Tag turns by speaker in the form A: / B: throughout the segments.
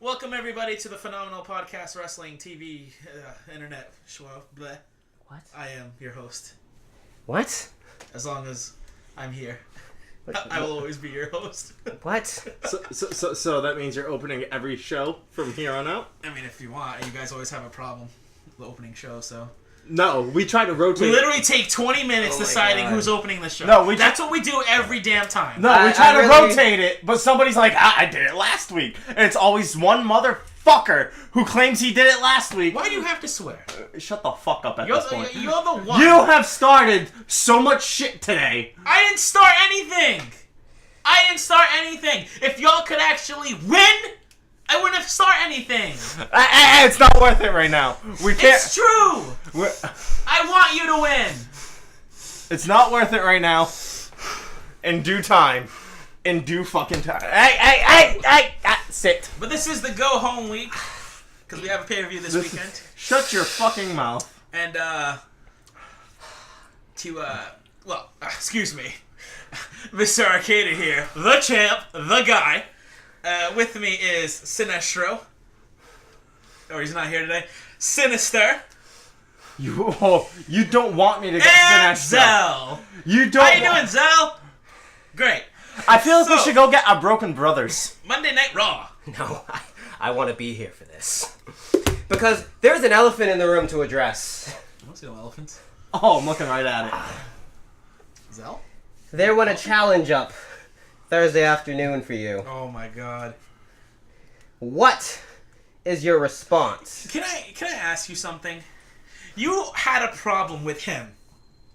A: Welcome everybody to the phenomenal podcast wrestling TV internet show. Bleh.
B: What?
A: I am your host.
B: What?
A: As long as I'm here, I will always be your host.
B: What?
C: So that means you're opening every show from here on out?
A: I mean, if you want, you guys always have a problem with the opening show, so.
C: No, we try to rotate.
A: We literally take 20 minutes deciding who's opening the show.
C: No,
A: That's what we do every damn time.
C: No, we try to rotate it, but somebody's like, I did it last week. And it's always one motherfucker who claims he did it last week.
A: Why do you have to swear?
C: Shut the fuck up at this point.
A: You're the one.
C: You have started so much shit today.
A: I didn't start anything. If y'all could actually win, I wouldn't have started anything.
C: It's not worth it right now. We can't.
A: It's true. I want you to win.
C: It's not worth it right now. In due time. In due fucking time. Hey, sit.
A: But this is the go home week because we have a pay-per-view this weekend.
C: Shut your fucking mouth.
A: And excuse me, Mr. Arcadia here, the champ, the guy. With me is Synyster. Or he's not here today. Synyster.
C: You don't want me to get
A: and
C: Synyster.
A: Zell.
C: You don't.
A: How you doing, Zell? Great.
C: I feel like we should go get our Broken Brothers.
A: Monday Night Raw.
B: No, I want to be here for this. Because there's an elephant in the room to address.
A: I don't see no elephants.
C: Oh, I'm looking right at it.
A: Zell?
B: There went a challenge up Thursday afternoon for you.
A: Oh my god.
B: What is your response?
A: Can I ask you something? You had a problem with him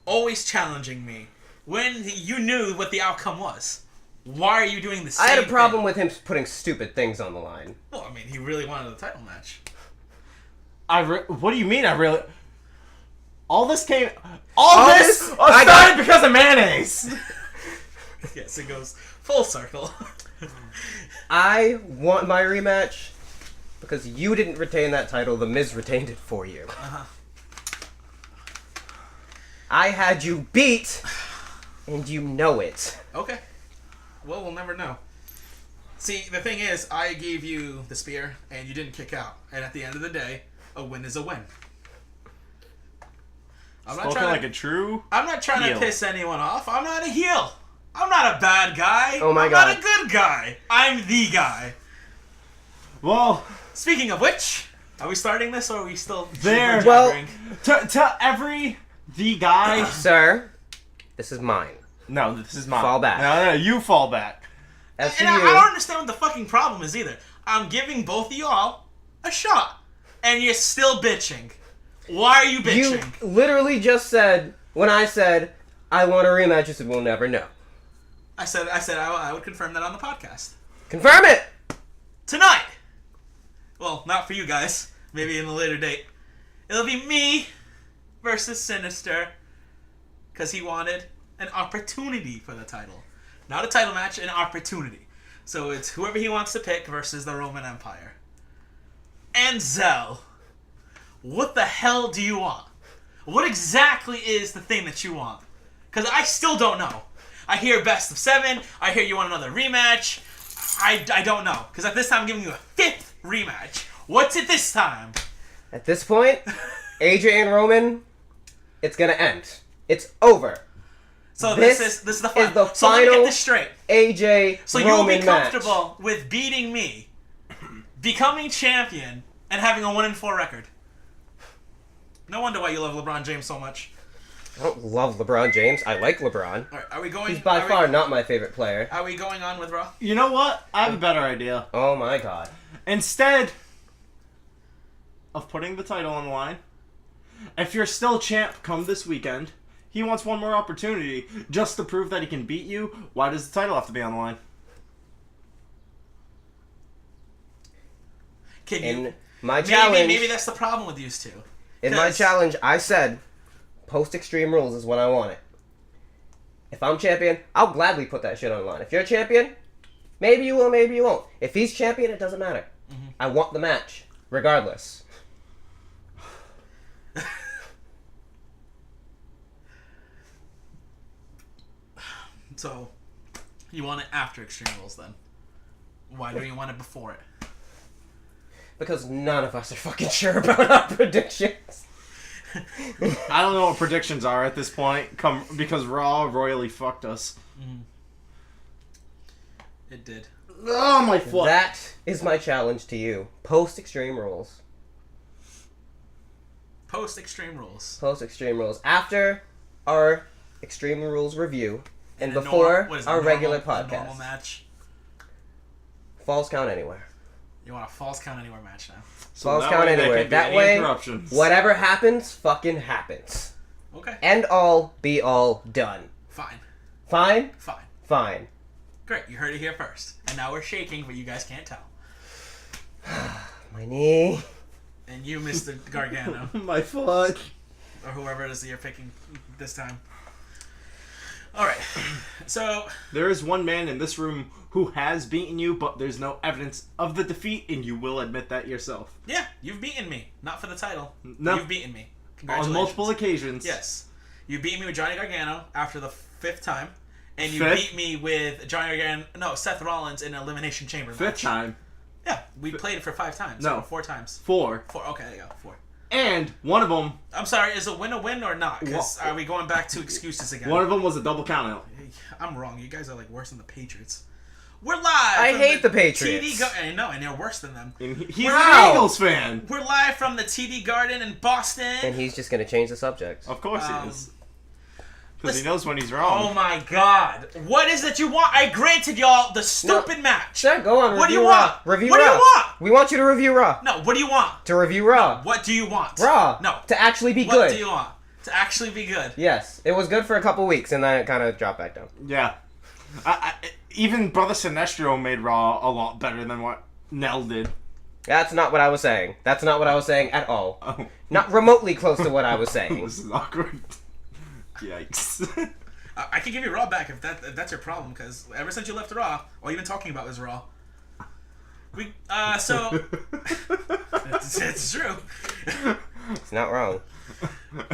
A: always challenging me when you knew what the outcome was. Why are you doing the same
B: I had a problem
A: thing?
B: with him putting stupid things on the line.
A: Well, I mean, he really wanted the title match.
C: What do you mean I really... All this started because of mayonnaise.
A: Yes, it goes full circle.
B: I want my rematch because you didn't retain that title. The Miz retained it for you.
A: Uh-huh.
B: I had you beat, and you know it.
A: Okay. Well, we'll never know. See, the thing is, I gave you the spear, and you didn't kick out. And at the end of the day, a win is a win. I'm not trying to piss anyone off. I'm not a heel. I'm not a bad guy.
B: Oh my God.
A: I'm not a good guy. I'm the guy.
C: Well,
A: speaking of which, are we starting this or are we still
C: there?
B: Well,
C: to every the guy,
B: sir, this is mine.
C: No, this is mine.
B: Fall back.
C: No, you fall back.
B: As for
A: and
B: you,
A: I don't understand what the fucking problem is either. I'm giving both of y'all a shot, and you're still bitching. Why are you bitching?
B: You literally just said, when I said, I want a rematch, you said, we'll never know.
A: I said I would confirm that on the podcast.
B: Confirm it!
A: Tonight! Well, not for you guys. Maybe in a later date. It'll be me versus Synyster. Because he wanted an opportunity for the title. Not a title match, an opportunity. So it's whoever he wants to pick versus the Roman Empire. And Zell. What the hell do you want? What exactly is the thing that you want? Because I still don't know. I hear best of 7. I hear you want another rematch. I don't know. Because at this time I'm giving you a 5th rematch. What's it this time?
B: At this point, AJ and Roman, it's gonna end. It's over.
A: So this is the final. So let me get this straight.
B: AJ
A: so
B: Roman
A: you'll be comfortable with beating me, becoming champion, and having a 1-4 record. No wonder why you love LeBron James so much.
B: I don't love LeBron James. I like LeBron.
A: All right, are we going?
B: He's by far not my favorite player.
A: Are we going on with Raw?
C: You know what? I have a better idea.
B: Oh my god.
C: Instead of putting the title on the line, if you're still champ come this weekend, he wants one more opportunity just to prove that he can beat you. Why does the title have to be on the line?
A: Maybe that's the problem with these two.
B: In my challenge, I said, post-Extreme Rules is what I wanted. If I'm champion, I'll gladly put that shit on the line. If you're champion, maybe you will, maybe you won't. If he's champion, it doesn't matter. Mm-hmm. I want the match, regardless.
A: So, you want it after Extreme Rules then? Why don't you want it before it?
B: because none of us are fucking sure about our predictions.
C: I don't know what predictions are at this point, because Raw royally fucked us.
A: It did.
C: Oh, my foot.
B: That is my challenge to you. Post Extreme Rules.
A: Post Extreme Rules.
B: Post Extreme Rules. After our Extreme Rules review and
A: a
B: before
A: what is it,
B: our regular
A: a
B: podcast.
A: normal match.
B: Falls count anywhere.
A: You want a falls count anywhere match now?
C: So
B: Falls
C: that
B: count
C: way there
B: anywhere.
C: can't be
B: That
C: any
B: way,
C: interruptions.
B: whatever happens, fucking happens.
A: Okay.
B: End all, be all, done.
A: Fine.
B: Fine?
A: Fine.
B: Fine.
A: Great. You heard it here first. And now we're shaking, but you guys can't tell.
B: My knee.
A: And you, Mr. Gargano,
C: My foot.
A: or whoever it is that you're picking this time. All right. So
C: There is one man in this room who has beaten you, but there's no evidence of the defeat, and you will admit that yourself.
A: yeah, you've beaten me. Not for the title.
C: No.
A: You've beaten me.
C: On
A: Congratulations.
C: multiple occasions.
A: Yes. You beat me with Johnny Gargano after the 5th time. And you
C: Fifth?
A: beat me with Johnny Gargano, no, Seth Rollins in an Elimination Chamber match.
C: 5th time.
A: Yeah, we played it for 5 times.
C: No.
A: Or 4 times.
C: 4.
A: 4, okay, there you go, 4.
C: And one of them,
A: I'm sorry, is a win or not? Because are we going back to excuses again?
C: one of them was a double count out.
A: I'm wrong. You guys are like worse than the Patriots. We're live.
B: I
A: from
B: hate the Patriots.
A: I know, and you're worse than them.
C: And he's
B: Wow.
C: an Eagles fan.
A: We're live from the TD Garden in Boston.
B: And he's just going to change the subject.
C: Of course he is. Because he
A: listen-
C: knows when he's wrong.
A: Oh my God! What is it you want? I granted y'all the stupid match.
B: Sure, go on.
A: What do
B: review
A: you
B: Raw.
A: want?
B: Review
A: What do
B: Raw.
A: you want?
B: We want you to review Raw.
A: No, what do you want?
B: To review Raw.
A: What do you want?
B: Raw.
A: No.
B: To actually be
A: What
B: good.
A: do you want? To actually be good.
B: Yes. It was good for a couple weeks, and then it kind of dropped back down.
C: Yeah. Even Brother Sinestro made Raw a lot better than what Nell did.
B: That's not what I was saying. That's not what I was saying at all.
C: Oh.
B: Not remotely close to what I was saying.
C: This is awkward. Yikes.
A: I can give you Raw back if that's your problem, because ever since you left Raw, all you've been talking about is Raw. So it's true.
B: It's not wrong.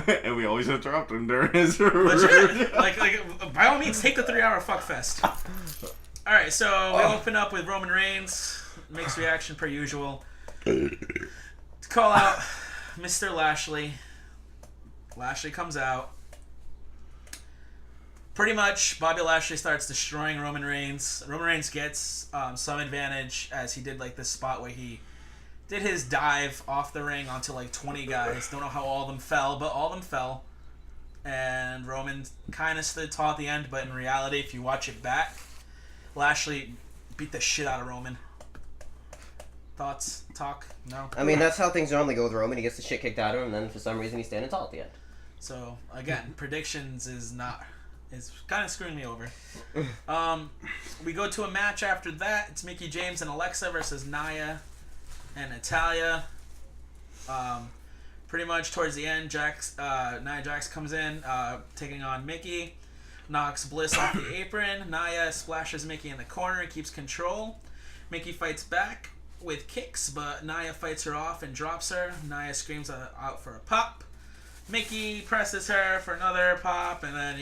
C: And we always interrupt him during his
A: Legit. like by all means, take the 3-hour fuck fest. All right, so we open up with Roman Reigns, makes reaction per usual. To call out Mr. Lashley. Lashley comes out. Pretty much, Bobby Lashley starts destroying Roman Reigns. Roman Reigns gets some advantage as he did like this spot where he did his dive off the ring onto like 20 guys. Don't know how all of them fell, but all of them fell. And Roman kind of stood tall at the end, but in reality, if you watch it back, Lashley beat the shit out of Roman. Thoughts? Talk? No?
B: I mean, that's how things normally go with Roman. He gets the shit kicked out of him, and then for some reason he's standing tall at the end.
A: So, again, predictions is kind of screwing me over. We go to a match after that. It's Mickie James and Alexa versus Nia and Natalya. Pretty much towards the end, Nia Jax comes in, taking on Mickie. Knocks Bliss off the apron. Nia splashes Mickie in the corner and keeps control. Mickie fights back with kicks, but Nia fights her off and drops her. Nia screams out for a pop. Mickie presses her for another pop, and then,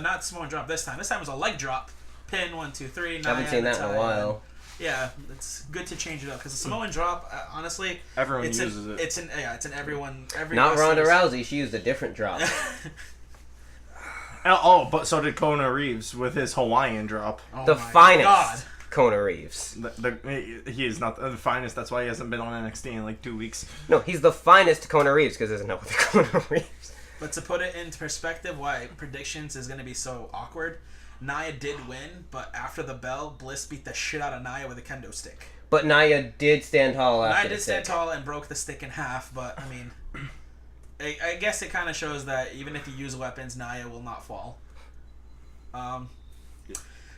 A: not Samoan drop this time. This time it was a leg drop. Pin, 1, 2, 3.
B: I haven't seen that in a while.
A: Yeah, it's good to change it up, because the Samoan drop, honestly,
C: Everyone
A: it's
C: uses it.
A: It's in everyone. Every
B: Not Ronda
A: wrestler's-
B: Rousey. She used a different drop.
C: Oh, but so did Kona Reeves with his Hawaiian drop.
A: Oh
B: The
A: my
B: finest
A: God.
B: Kona Reeves.
C: He is not the finest. That's why he hasn't been on NXT in like 2 weeks.
B: No, he's the finest Kona Reeves because there's no other Kona Reeves.
A: But to put it into perspective, why predictions is going to be so awkward, Nia did win, but after the bell, Bliss beat the shit out of Nia with a kendo stick.
B: But Nia did stand tall after
A: Nia
B: the
A: did stand
B: stick.
A: tall and broke the stick in half, but, I mean, I guess it kind of shows that even if you use weapons, Nia will not fall.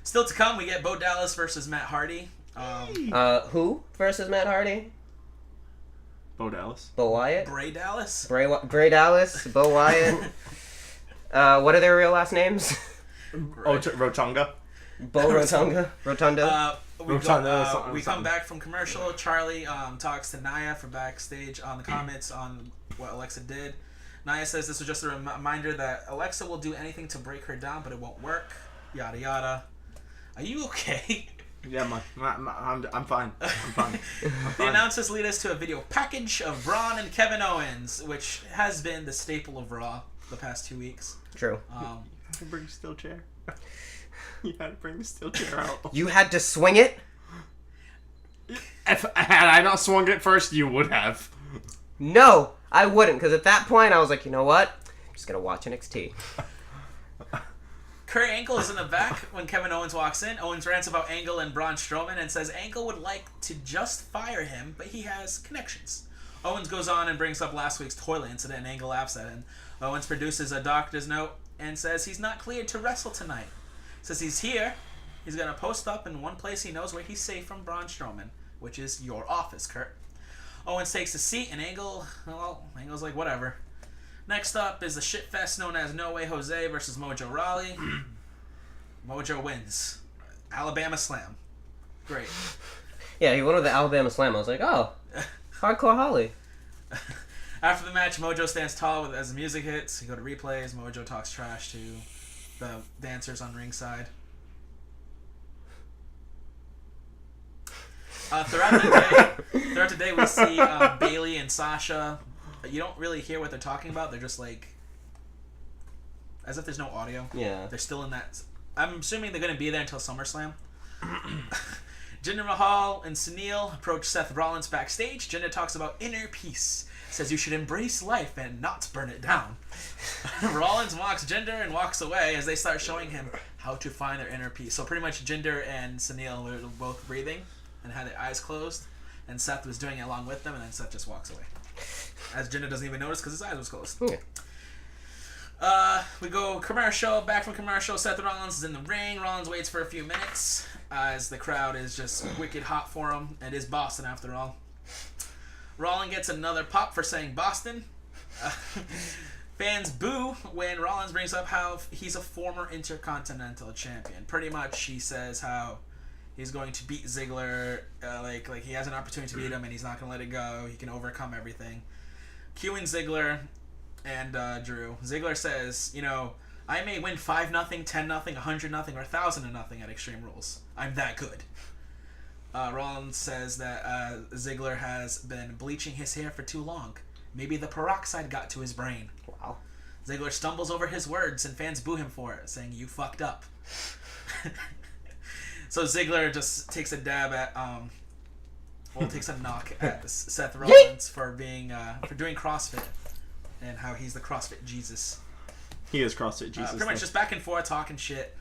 A: Still to come, we get Bo Dallas versus Matt Hardy.
B: Who versus Matt Hardy?
C: Bo Dallas.
B: Bo Wyatt?
A: Bray Dallas.
B: Bray Dallas? Bo Wyatt? What are their real last names?
C: Oh, Rotunga.
B: Bo Rotunda? Rotunda?
A: We come back from commercial. Charlie talks to Nia for backstage on the comments on what Alexa did. Nia says this was just a reminder that Alexa will do anything to break her down, but it won't work. Yada yada. Are you okay?
C: Yeah, I'm fine. I'm fine.
A: The announcers lead us to a video package of Braun and Kevin Owens, which has been the staple of Raw the past 2 weeks.
B: True.
C: You had to bring a steel chair. You had to bring the steel chair out.
B: You had to swing it?
C: Had I not swung it first, you would have.
B: No, I wouldn't, because at that point I was like, you know what? I'm just going to watch NXT.
A: Kurt Angle is in the back when Kevin Owens walks in. Owens rants about Angle and Braun Strowman and says Angle would like to just fire him, but he has connections. Owens goes on and brings up last week's toilet incident, and Angle laughs at him. Owens produces a doctor's note and says he's not cleared to wrestle tonight. Says he's here. He's going to post up in one place he knows where he's safe from Braun Strowman, which is your office, Kurt. Owens takes a seat, and Angle's like, whatever. Next up is the shitfest known as No Way Jose versus Mojo Rawley. Mojo wins. Alabama Slam. Great.
B: Yeah, he won with the Alabama Slam. I was like, oh, Hardcore Holly.
A: After the match, Mojo stands tall as the music hits. You go to replays. Mojo talks trash to the dancers on ringside. Throughout the day, we see Bailey and Sasha. You don't really hear what they're talking about. They're just like, as if there's no audio.
B: Yeah.
A: They're still in that. I'm assuming they're going to be there until SummerSlam. Jinder Mahal and Sunil approach Seth Rollins backstage. Jinder talks about inner peace. Says you should embrace life and not burn it down. Rollins mocks Jinder and walks away as they start showing him how to find their inner peace. So pretty much Jinder and Sunil were both breathing and had their eyes closed. And Seth was doing it along with them, and then Seth just walks away. As Jinder doesn't even notice because his eyes was closed.
B: Yeah.
A: We go commercial. Back from commercial, Seth Rollins is in the ring. Rollins waits for a few minutes as the crowd is just wicked hot for him. It is Boston after all. Rollins gets another pop for saying Boston. Fans boo when Rollins brings up how he's a former Intercontinental Champion. Pretty much he says how he's going to beat Ziggler, like he has an opportunity to beat him and he's not going to let it go. He can overcome everything. Cueing Ziggler and Drew. Ziggler says, I may win 5-0, 10-0, 100-0, or 1,000-0 at Extreme Rules. I'm that good. Rollins says that Ziggler has been bleaching his hair for too long. Maybe the peroxide got to his brain.
B: Wow.
A: Ziggler stumbles over his words and fans boo him for it, saying, you fucked up. So Ziggler just takes a dab at, takes a knock at Seth Rollins for being, for doing CrossFit and how he's the CrossFit Jesus.
C: He is CrossFit Jesus.
A: Pretty much just back and forth talking shit.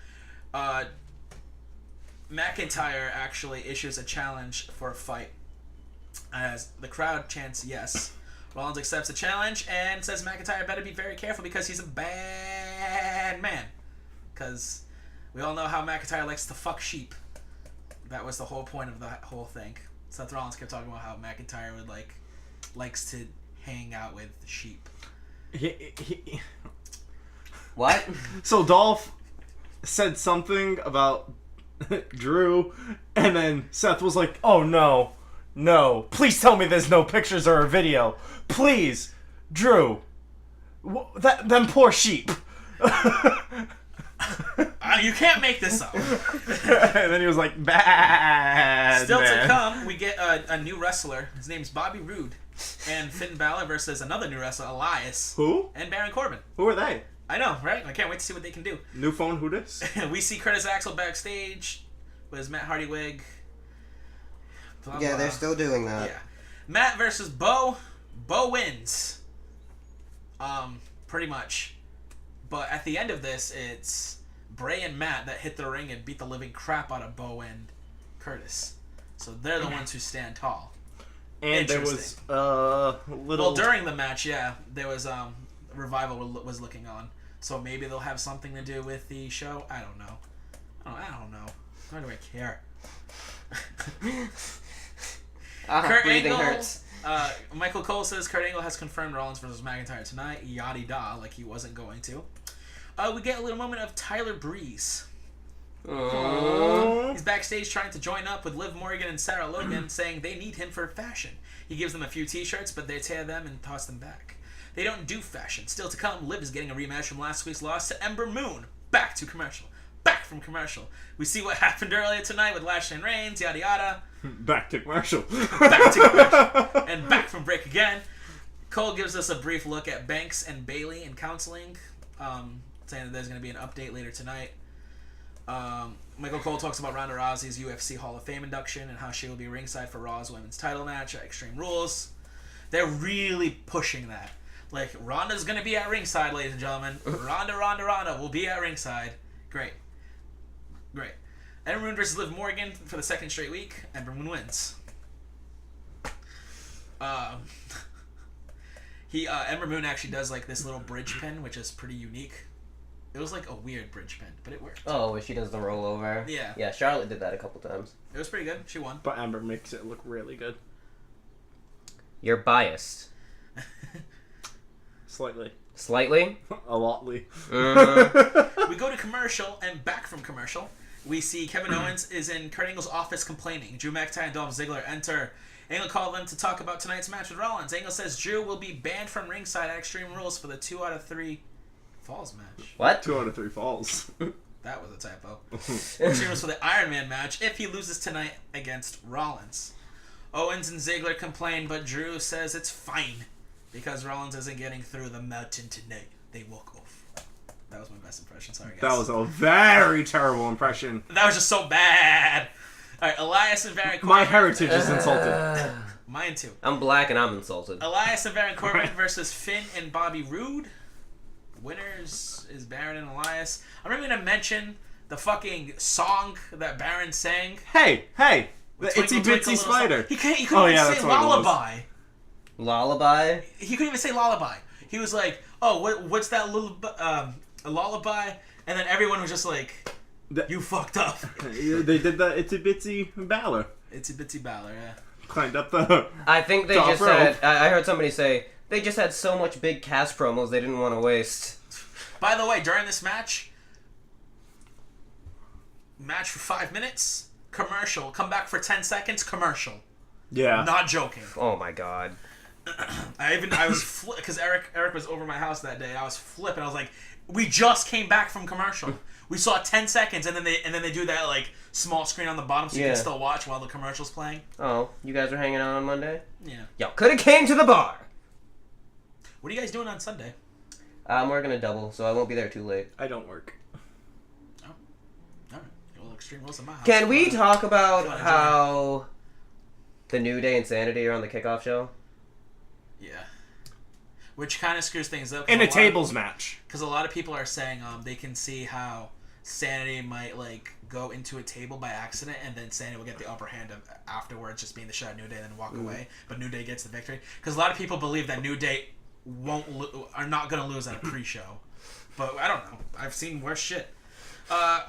A: McIntyre actually issues a challenge for a fight as the crowd chants yes. Rollins accepts the challenge and says McIntyre better be very careful because he's a bad man. Because we all know how McIntyre likes to fuck sheep. That was the whole point of the whole thing. Seth Rollins kept talking about how McIntyre would likes to hang out with sheep.
B: What?
C: So Dolph said something about Drew, and then Seth was like, oh no, please tell me there's no pictures or a video. Please, Drew, them poor sheep.
A: You can't make this up.
C: And then he was like, bad
A: Still
C: man.
A: to come, we get a new wrestler. His name's Bobby Roode. And Finn Balor versus another new wrestler, Elias.
C: Who?
A: And Baron Corbin.
C: Who are they?
A: I know, right? I can't wait to see what they can do.
C: New phone, who dis?
A: We see Curtis Axel backstage with his Matt Hardy wig. Blah,
B: Yeah,
A: blah.
B: they're still doing that.
A: Yeah. Matt versus Bo. Bo wins. Pretty much. But at the end of this, it's Bray and Matt that hit the ring and beat the living crap out of Bo and Curtis. So they're the ones who stand tall.
C: And there was little...
A: Well, during the match, yeah, there was Revival was looking on. So maybe they'll have something to do with the show. I don't know. I don't know. Why do I care? Kurt
B: breathing
A: Angle,
B: hurts.
A: Michael Cole says Kurt Angle has confirmed Rollins versus McIntyre tonight. Yada-da, like he wasn't going to. We get a little moment of Tyler Breeze. He's backstage trying to join up with Liv Morgan and Sarah Logan, saying they need him for fashion. He gives them a few t-shirts, but they tear them and toss them back. They don't do fashion. Still to come, Liv is getting a rematch from last week's loss to Ember Moon. Back to commercial. back from commercial. We see what happened earlier tonight with Lashley and Reigns, yada yada.
C: Back to commercial.
A: Back to commercial. And back from break again. Cole gives us a brief look at Banks and Bayley in counseling, saying that there's going to be an update later tonight. Michael Cole talks about Ronda Rousey's UFC Hall of Fame induction and how she will be ringside for Raw's women's title match at Extreme Rules. They're really pushing that. Like, Ronda's going to be at ringside, ladies and gentlemen. Ronda will be at ringside. Great. Ember Moon versus Liv Morgan for the second straight week. Ember Moon wins. Ember Moon actually does like this little bridge pin, which is pretty unique. It was like a weird bridge pin, but it worked.
B: Oh, where she does the rollover.
A: Yeah.
B: Yeah, Charlotte did that a couple times.
A: It was pretty good. She won.
C: But Ember makes it look really good.
B: You're biased.
C: Slightly.
B: Slightly?
C: A lotly.
A: We go to commercial, and back from commercial, we see Kevin Owens is in Kurt Angle's office complaining. Drew McIntyre and Dolph Ziggler enter. Angle called them to talk about tonight's match with Rollins. Angle says Drew will be banned from ringside at Extreme Rules for the 2 out of 3 falls match.
B: What?
C: 2 out of 3 falls.
A: That was a typo. Extreme Rules for the Iron Man match if he loses tonight against Rollins. Owens and Ziggler complain, but Drew says it's fine because Rollins isn't getting through the mountain tonight. They walk off. That was my best impression. Sorry, guys.
C: That was a very terrible impression.
A: That was just so bad. All right, Elias and Baron Corbin.
C: My heritage is insulted.
A: Mine too.
B: I'm black and I'm insulted.
A: Elias and Baron Corbin versus Finn and Bobby Roode. Winners is Baron and Elias. I'm not even gonna mention the fucking song that Baron sang.
C: Hey! The
A: Twinkle,
C: Itsy
A: Twinkle,
C: Bitsy
A: Little
C: Spider.
A: Star. He couldn't even say lullaby.
B: Lullaby?
A: He couldn't even say lullaby. He was like, "Oh, what's that little a lullaby?" And then everyone was just like, "You fucked up."
C: They did the Itsy Bitsy Balor.
A: Itsy Bitsy Balor, yeah.
C: Climbed up the...
B: I think they
C: Top
B: just
C: rope.
B: had... I heard somebody say, they just had so much big cast promos they didn't want to waste.
A: By the way, during this match for 5 minutes, commercial, come back for 10 seconds, commercial.
C: Yeah.
A: Not joking.
B: Oh my god.
A: I was because Eric was over my house that day. I was flipping. I was like, we just came back from commercial. We saw 10 seconds, and then they do that like small screen on the bottom so you can still watch while the commercial's playing.
B: Oh, you guys were hanging out on Monday?
A: Yeah.
B: Y'all could have came to the bar.
A: What are you guys doing on Sunday?
B: I'm working a double, so I won't be there too late.
C: I don't work.
A: Oh, all right. Well, Extreme Rules in my house.
B: Can we talk about how the New Day and Sanity are on the kickoff show?
A: Yeah. Which kind of screws things up.
C: In a tables match.
A: Because a lot of people are saying they can see how Sanity might like go into a table by accident, and then Sanity will get the upper hand afterwards, just being the shot at New Day, and then walk away. But New Day gets the victory. Because a lot of people believe that New Day are not going to lose at a pre-show. But I don't know. I've seen worse shit.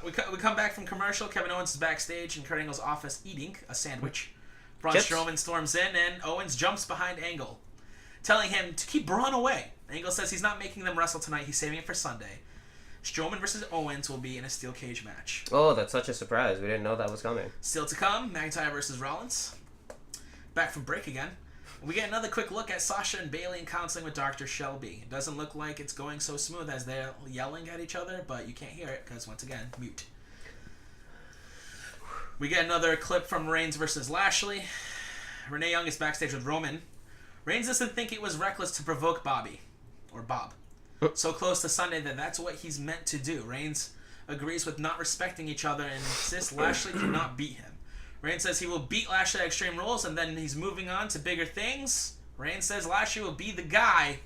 A: We come back from commercial. Kevin Owens is backstage in Kurt Angle's office eating a sandwich. Braun Strowman storms in, and Owens jumps behind Angle, telling him to keep Braun away. Angle says he's not making them wrestle tonight. He's saving it for Sunday. Strowman versus Owens will be in a steel cage match.
B: Oh, that's such a surprise. We didn't know that was coming.
A: Still to come, McIntyre versus Rollins. Back from break again. We get another quick look at Sasha and Bayley in counseling with Dr. Shelby. It doesn't look like it's going so smooth as they're yelling at each other, but you can't hear it because, once again, mute. We get another clip from Reigns versus Lashley. Renee Young is backstage with Roman. Reigns doesn't think it was reckless to provoke Bob. So close to Sunday that that's what he's meant to do. Reigns agrees with not respecting each other and insists Lashley cannot beat him. Reigns says he will beat Lashley at Extreme Rules, and then he's moving on to bigger things. Reigns says Lashley will be the guy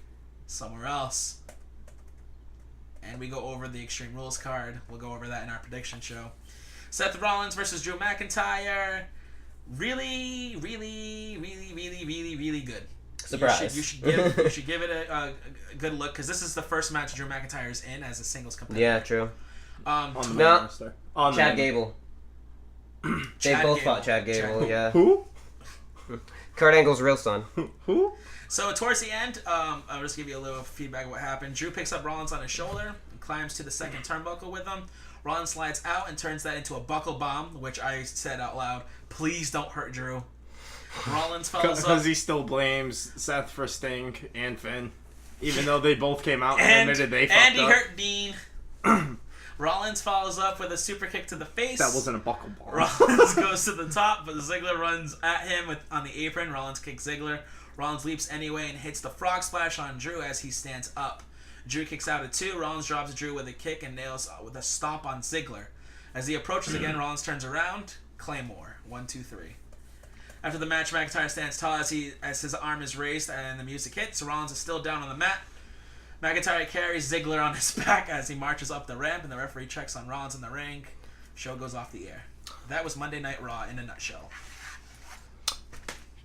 A: somewhere else. And we go over the Extreme Rules card. We'll go over that in our prediction show. Seth Rollins versus Drew McIntyre. Really, really, really, really, really, really good.
B: Surprise.
A: You should give it a good look, because this is the first match Drew McIntyre is in as a singles competitor.
B: Yeah, true.
C: On
B: Chad Gable. They both fought Chad Gable, yeah.
C: Who?
B: Kurt Angle's real son.
C: Who?
A: So towards the end, I'll just give you a little feedback of what happened. Drew picks up Rollins on his shoulder and climbs to the second turnbuckle with him. Rollins slides out and turns that into a buckle bomb, which I said out loud, please don't hurt Drew. Rollins follows up.
C: Because he still blames Seth for Sting and Finn, even though they both came out and admitted they fucked up.
A: And he hurt Dean. Rollins follows up with a super kick to the face.
C: That wasn't a buckle bar.
A: Rollins goes to the top, but Ziggler runs at him on the apron. Rollins kicks Ziggler. Rollins leaps anyway and hits the frog splash on Drew as he stands up. Drew kicks out at 2. Rollins drops Drew with a kick and nails with a stomp on Ziggler. As he approaches again, Rollins turns around. Claymore. 1, 2, 3. After the match, McIntyre stands tall as his arm is raised and the music hits. Rollins is still down on the mat. McIntyre carries Ziggler on his back as he marches up the ramp, and the referee checks on Rollins in the ring. Show goes off the air. That was Monday Night Raw in a nutshell.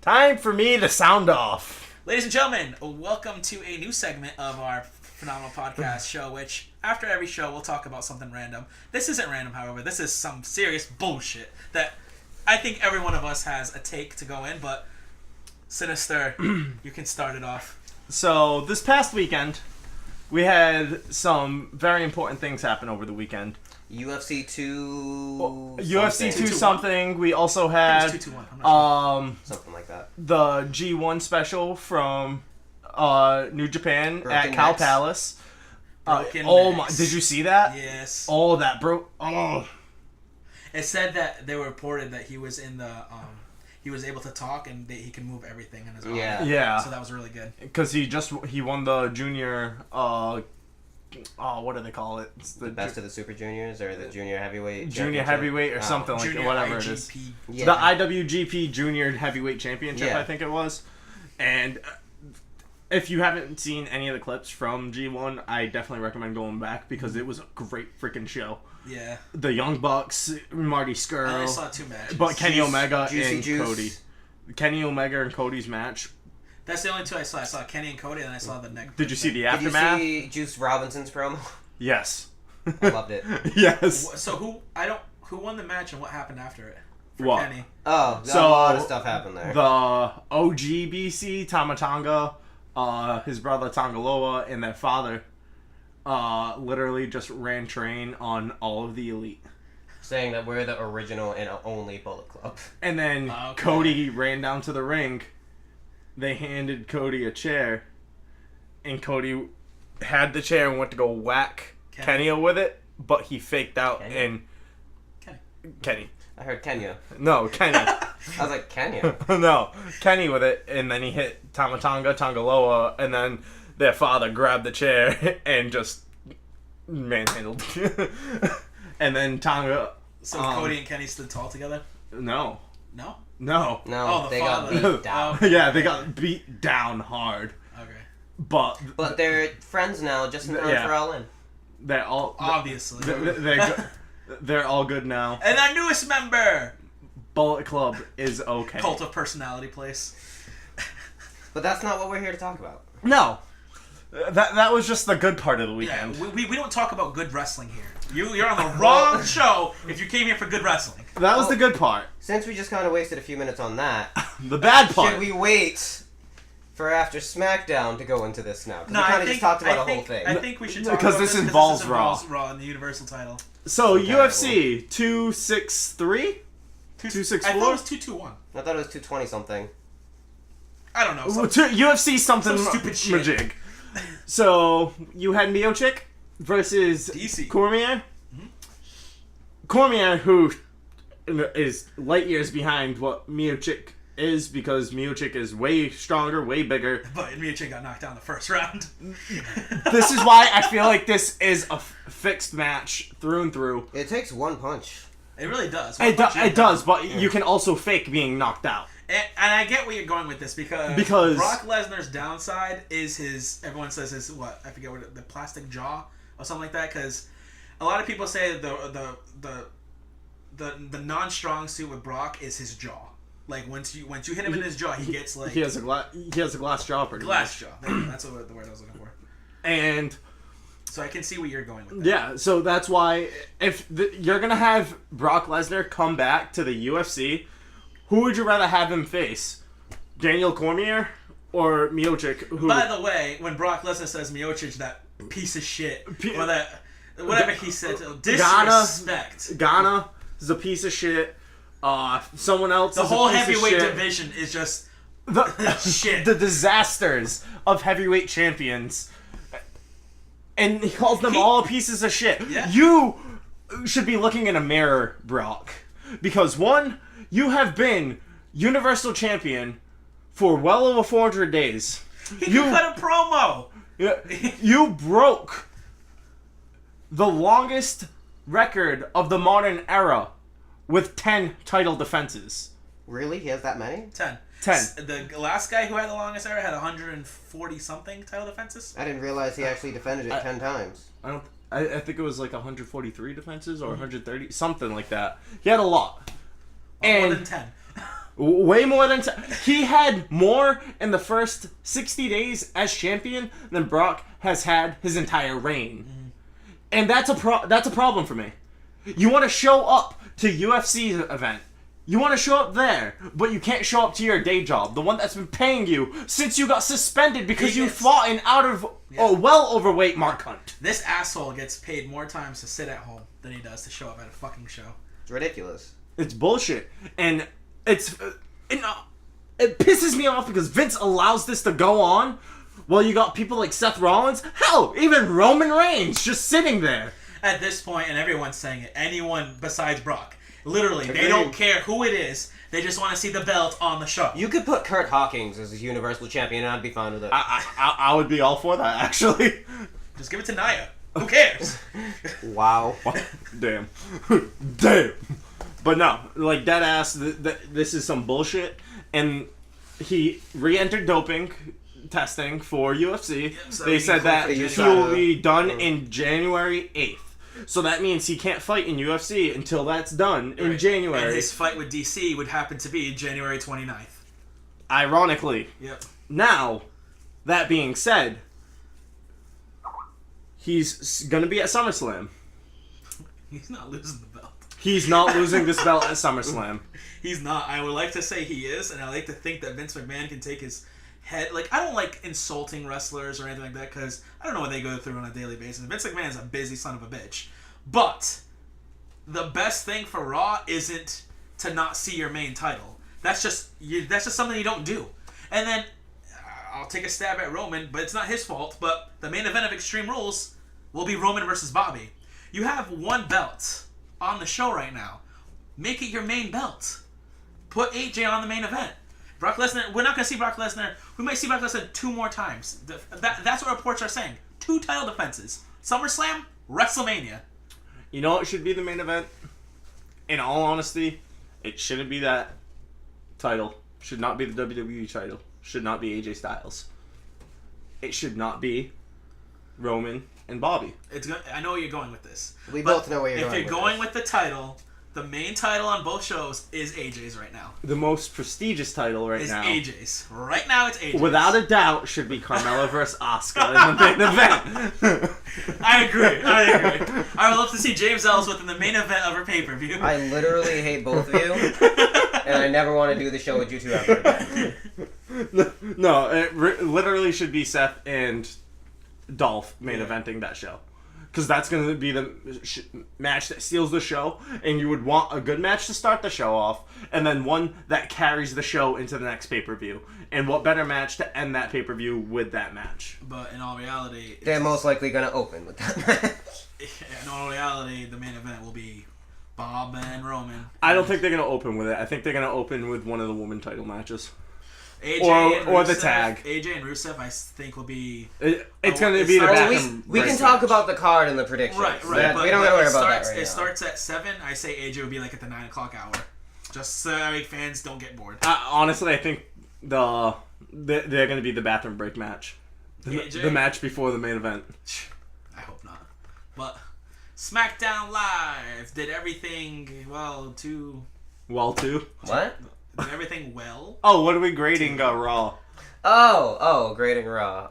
C: Time for me to sound off.
A: Ladies and gentlemen, welcome to a new segment of our phenomenal podcast show, which after every show we'll talk about something random. This isn't random, however. This is some serious bullshit that I think every one of us has a take to go in, but Synyster, you can start it off.
C: So, this past weekend, we had some very important things happen over the weekend.
B: UFC 2...
C: UFC 2
A: 2-2-1.
C: something. We also had
A: 2-2-1. I'm not sure.
B: something like that.
C: the G1 special from New Japan
B: Broken
C: at Cal
B: necks.
C: Palace.
A: Broken
C: oh my!
A: necks.
C: Did you see that?
A: Yes.
C: Oh, that broke. Oh.
A: It said that they were reported that he was in the he was able to talk and he can move everything in his arm.
C: Yeah.
A: So that was really good.
C: Because he won the junior. What do they call it? It's
B: The best of the Super Juniors or the Junior Heavyweight
C: junior
B: Championship?
C: heavyweight or
B: Oh.
C: something like
A: Junior
C: that, whatever it
A: IGP.
C: is.
B: Yeah.
C: The IWGP Junior Heavyweight Championship,
B: Yeah.
C: I think it was. And if you haven't seen any of the clips from G1, I definitely recommend going back because it was a great freaking show.
A: Yeah.
C: The Young Bucks, Marty
A: I
C: Scurll,
A: saw 2 matches.
C: but Kenny Omega
B: Juicy
C: and
B: Juice.
C: Cody. Kenny Omega and Cody's match.
A: That's the only 2 I saw. I saw Kenny and Cody, and I saw the neck.
C: Did you see the
B: Did you
C: aftermath?
B: see Juice Robinson's promo?
C: Yes.
B: I loved it.
C: Yes.
A: So who won the match and what happened after it? For
C: What?
A: Kenny.
B: Oh, a
C: So,
B: lot of stuff happened there.
C: The OGBC, Tamatanga, his brother Tangaloa, and their father literally just ran train on all of the elite.
B: Saying that we're the original and only Bullet Club.
C: And then
A: Okay.
C: Cody ran down to the ring. They handed Cody a chair. And Cody had the chair and went to go whack
A: Kenny.
C: Kenny with it. But he faked out
B: Kenny?
C: and...
A: Kenny.
C: Kenny.
B: I heard Kenya.
C: No, Kenny.
B: I was like, Kenya?
C: No, Kenny with it, and then he hit Tamatanga, Tangaloa, and then their father grabbed the chair and just manhandled. And then Tonga...
A: So Cody and Kenny stood tall together?
C: No.
A: No?
C: No.
B: No,
A: Oh, the
B: they
A: father.
B: got beat down.
A: Oh.
C: Yeah, they got beat down hard.
A: Okay.
C: But
B: But they're friends now, just in time
C: Yeah.
B: for All In.
C: they're all...
A: Obviously.
C: They're all good now.
A: And our newest member!
C: Bullet Club is okay.
A: Cult of Personality place.
B: But that's not what we're here to talk about.
C: No. That was just the good part of the
A: Yeah,
C: weekend.
A: we don't talk about good wrestling here. You're on the wrong show if you came here for good wrestling.
C: That was the good part.
B: Since we just kind of wasted a few minutes on that,
C: The bad part.
B: should we wait for after Smackdown to go into this now? 'Cause
A: No,
B: we
A: I
B: kind of
A: think,
B: just talked about
A: I
B: the whole
A: think,
B: thing.
A: I think we should talk
C: Because
A: about
C: this
A: this
C: involves
A: this
C: Raw.
A: involves Raw and the Universal title.
C: So
B: Okay,
C: UFC 263?
A: I
C: 264?
A: thought it was 221.
B: I thought it was 220 something.
A: I don't know.
C: Well, UFC something
A: some stupid shit.
C: majig. So you had Miocic versus
A: DC.
C: Cormier. Cormier, who is light years behind what Miocic is, because Miocic is way stronger, way bigger.
A: But Miocic got knocked down in the first round.
C: This is why I feel like this is a fixed match through and through.
B: It takes one punch.
A: It really does.
C: It does, but you can also fake being knocked out.
A: And I get where you're going with this because Brock Lesnar's downside is his. Everyone says his what? I forget what the plastic jaw or something like that. Because a lot of people say that the non-strong suit with Brock is his jaw. Like once you hit him in his jaw, he gets like
C: He has a glass jaw, pretty
A: glass
C: much.
A: jaw. There you go. That's the word I was looking for.
C: And
A: So I can see where you're going with that.
C: yeah, so that's why if you're gonna have Brock Lesnar come back to the UFC, who would you rather have him face? Daniel Cormier or Miocic? Who?
A: By the way, when Brock Lesnar says Miocic, that piece of shit, or that whatever he said, disrespect.
C: Ghana is a piece of shit. Someone else.
A: The
C: is
A: whole
C: a piece of
A: heavyweight
C: shit.
A: division is just
C: The
A: shit.
C: The disasters of heavyweight champions. And he calls them all pieces of shit.
A: Yeah.
C: You should be looking in a mirror, Brock. Because one, you have been Universal Champion for well over 400 days.
A: You cut a promo.
C: You broke the longest record of the modern era with 10 title defenses.
B: Really? He has that many?
A: 10.
C: 10.
A: The last guy who had the longest era had 140 something title defenses.
B: I didn't realize he actually defended it 10 times.
C: I think it was like 143 defenses or 130, something like that. He had a lot.
A: More than 10.
C: Way more than 10. He had more in the first 60 days as champion than Brock has had his entire reign. And that's a problem for me. You want to show up to UFC's event. You want to show up there, but you can't show up to your day job, the one that's been paying you since you got suspended because you fought an well overweight Mark Hunt.
A: This asshole gets paid more times to sit at home than he does to show up at a fucking show.
B: It's ridiculous.
C: It's bullshit, and it pisses me off because Vince allows this to go on while you got people like Seth Rollins, hell, even Roman Reigns just sitting there.
A: At this point, and everyone's saying it, anyone besides Brock. Literally, they don't care who it is. They just want to see the belt on the show.
B: You could put Kurt Hawkins as a Universal Champion and I'd be fine with it.
C: I would be all for that, actually.
A: Just give it to Nia. Who cares?
B: Wow.
C: Damn. Damn. But no, like, dead ass, this is some bullshit. And he re-entered doping testing for UFC.
A: Yeah, so
C: they said that he will be done in January 8th. So that means he can't fight in UFC until that's done in January.
A: And his fight with DC would happen to be January 29th.
C: Ironically.
A: Yep.
C: Now, that being said, he's going to be at SummerSlam.
A: He's not losing the belt.
C: He's not losing this belt at SummerSlam.
A: He's not. I would like to say he is, and I like to think that Vince McMahon can take his head. Like, I don't like insulting wrestlers or anything like that because I don't know what they go through on a daily basis. Vince McMahon is a busy son of a bitch. But the best thing for Raw isn't to not see your main title. That's just something you don't do. And then I'll take a stab at Roman, but it's not his fault. But the main event of Extreme Rules will be Roman versus Bobby. You have one belt on the show right now. Make it your main belt. Put AJ on the main event. Brock Lesnar, we're not going to see Brock Lesnar. We might see Brock Lesnar 2 more times. That's what reports are saying. 2 title defenses. SummerSlam, WrestleMania.
C: You know what should be the main event? In all honesty, it shouldn't be that title. Should not be the WWE title. Should not be AJ Styles. It should not be Roman and Bobby.
A: I know where you're going with this.
B: We both know where you're going with
A: If you're going with the title, the main title on both shows is AJ's right now.
C: The most prestigious title right now
A: is AJ's. Right now it's AJ's.
C: Without a doubt, should be Carmella versus Asuka in the main event.
A: I agree. I would love to see James Ellsworth in the main event of her pay-per-view.
B: I literally hate both of you, and I never want to do the show with you two ever again.
C: No, it literally should be Seth and Dolph main eventing that show. Because that's going to be the match that steals the show, and you would want a good match to start the show off, and then one that carries the show into the next pay-per-view. And what better match to end that pay-per-view with that match?
A: But in all reality...
B: They're most likely going to open with that match.
A: In all reality, the main event will be Bob and Roman.
C: I don't think they're going to open with it. I think they're going to open with one of the woman title matches.
A: AJ
C: or
A: Rusev,
C: the tag.
A: AJ and Rusev, I think, will be...
C: It's going to be the bathroom
B: we can talk about the card and the predictions.
A: Right.
B: We don't got to worry about that right now.
A: It starts at 7. I say AJ will be like at the 9 o'clock hour. Just so fans don't get bored.
C: Honestly, I think they're going to be the bathroom break match. The match before the main event.
A: I hope not. But Smackdown Live did everything
B: What?
A: Did everything well.
C: Oh, what are we grading Raw?
B: Grading Raw.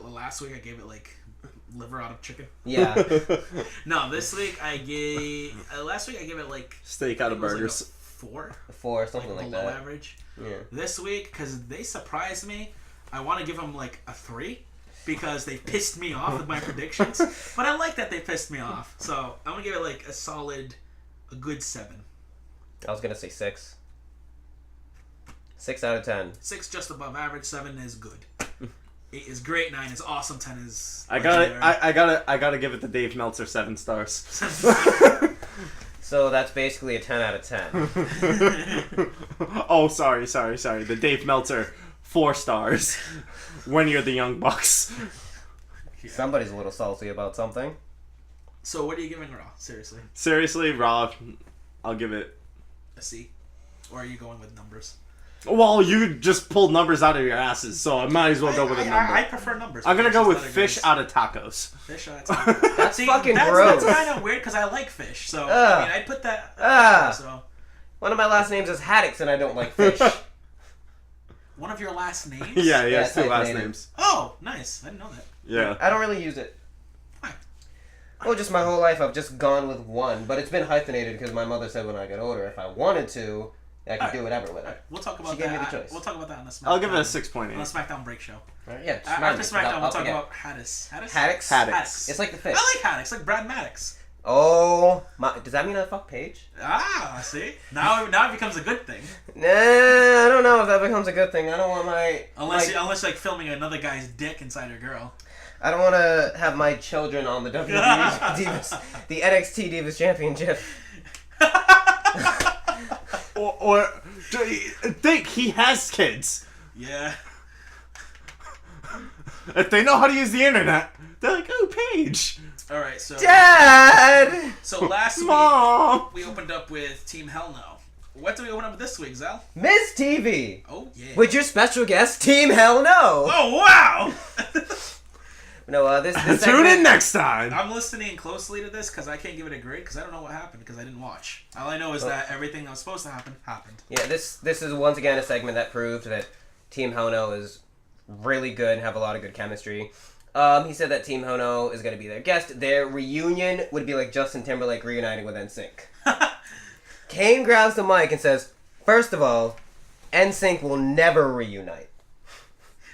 A: Last week I gave it like liver out of chicken.
B: Yeah.
A: No, this week I gave... last week I gave it like...
C: Steak out of burgers.
A: Like 4?
B: 4, something like
A: below
B: that.
A: average.
B: Yeah.
A: This week, because they surprised me, I want to give them like a 3. Because they pissed me off with my predictions. But I like that they pissed me off. So I'm going to give it like a good 7.
B: I was going to say 6. 6 out of 10.
A: 6 just above average, 7 is good. 8 is great, 9 is awesome, 10 is
C: I gotta give it to Dave Meltzer 7 stars.
B: So that's basically a 10 out of 10.
C: Oh, sorry. The Dave Meltzer 4 stars. When you're the Young Bucks.
B: Somebody's a little salty about something.
A: So what are you giving Raw? Seriously.
C: Seriously, Raw, I'll give it
A: A C? Or are you going with numbers?
C: Well, you just pulled numbers out of your asses, so I might as well go with a number.
A: I prefer numbers.
C: I'm gonna go with fish out of tacos.
A: Fish out of tacos.
B: That's fucking gross.
A: That's kind of weird because I like fish. So, I mean, I'd put that... so.
B: One of my last names is Haddix and I don't like fish.
A: One of your last names?
C: Yeah, he has
B: it's
C: 2 last
B: hyphenated.
C: names.
A: Oh, nice. I didn't know that.
C: Yeah.
B: I don't really use it.
A: Why?
B: Well, just my whole life I've just gone with one, but it's been hyphenated because my mother said when I got older, if I wanted to, I could do whatever with it.
A: We'll talk about
B: She gave me
A: that.
B: the choice.
A: We'll talk about that on the SmackDown.
C: I'll give it a 6.8.
A: On the SmackDown break show.
B: Right? Yeah,
A: After SmackDown, we'll talk
B: okay.
A: about Haddix.
B: Haddix?
C: Haddix.
B: It's like the fish.
A: I like Haddix, like Brad Maddox.
B: Oh, does that mean I fuck Paige?
A: Ah, see? Now it becomes a good thing.
B: Nah, I don't know if that becomes a good thing. I don't want my...
A: Unless you're like filming another guy's dick inside a girl.
B: I don't want to have my children on the WWE Divas, the NXT Divas Championship.
C: Or think he has kids.
A: Yeah.
C: If they know how to use the internet, they're like, oh, Paige.
A: All right, so
B: Dad!
A: so last
C: Mom.
A: week we opened up with Team Hell No. What do we open up with this week, Zell?
B: Miss TV!
A: Oh yeah.
B: With your special guest, Team Hell No!
A: Oh wow!
B: No, this
C: Tune
B: segment-
C: in next time.
A: I'm listening closely to this because I can't give it a grade because I don't know what happened because I didn't watch. All I know is that everything that was supposed to happen happened.
B: Yeah, this is once again a segment that proved that Team Hell No is really good and have a lot of good chemistry. He said that Team Hell No is going to be their guest. Their reunion would be like Justin Timberlake reuniting with NSYNC. Kane grabs the mic and says, first of all, NSYNC will never reunite.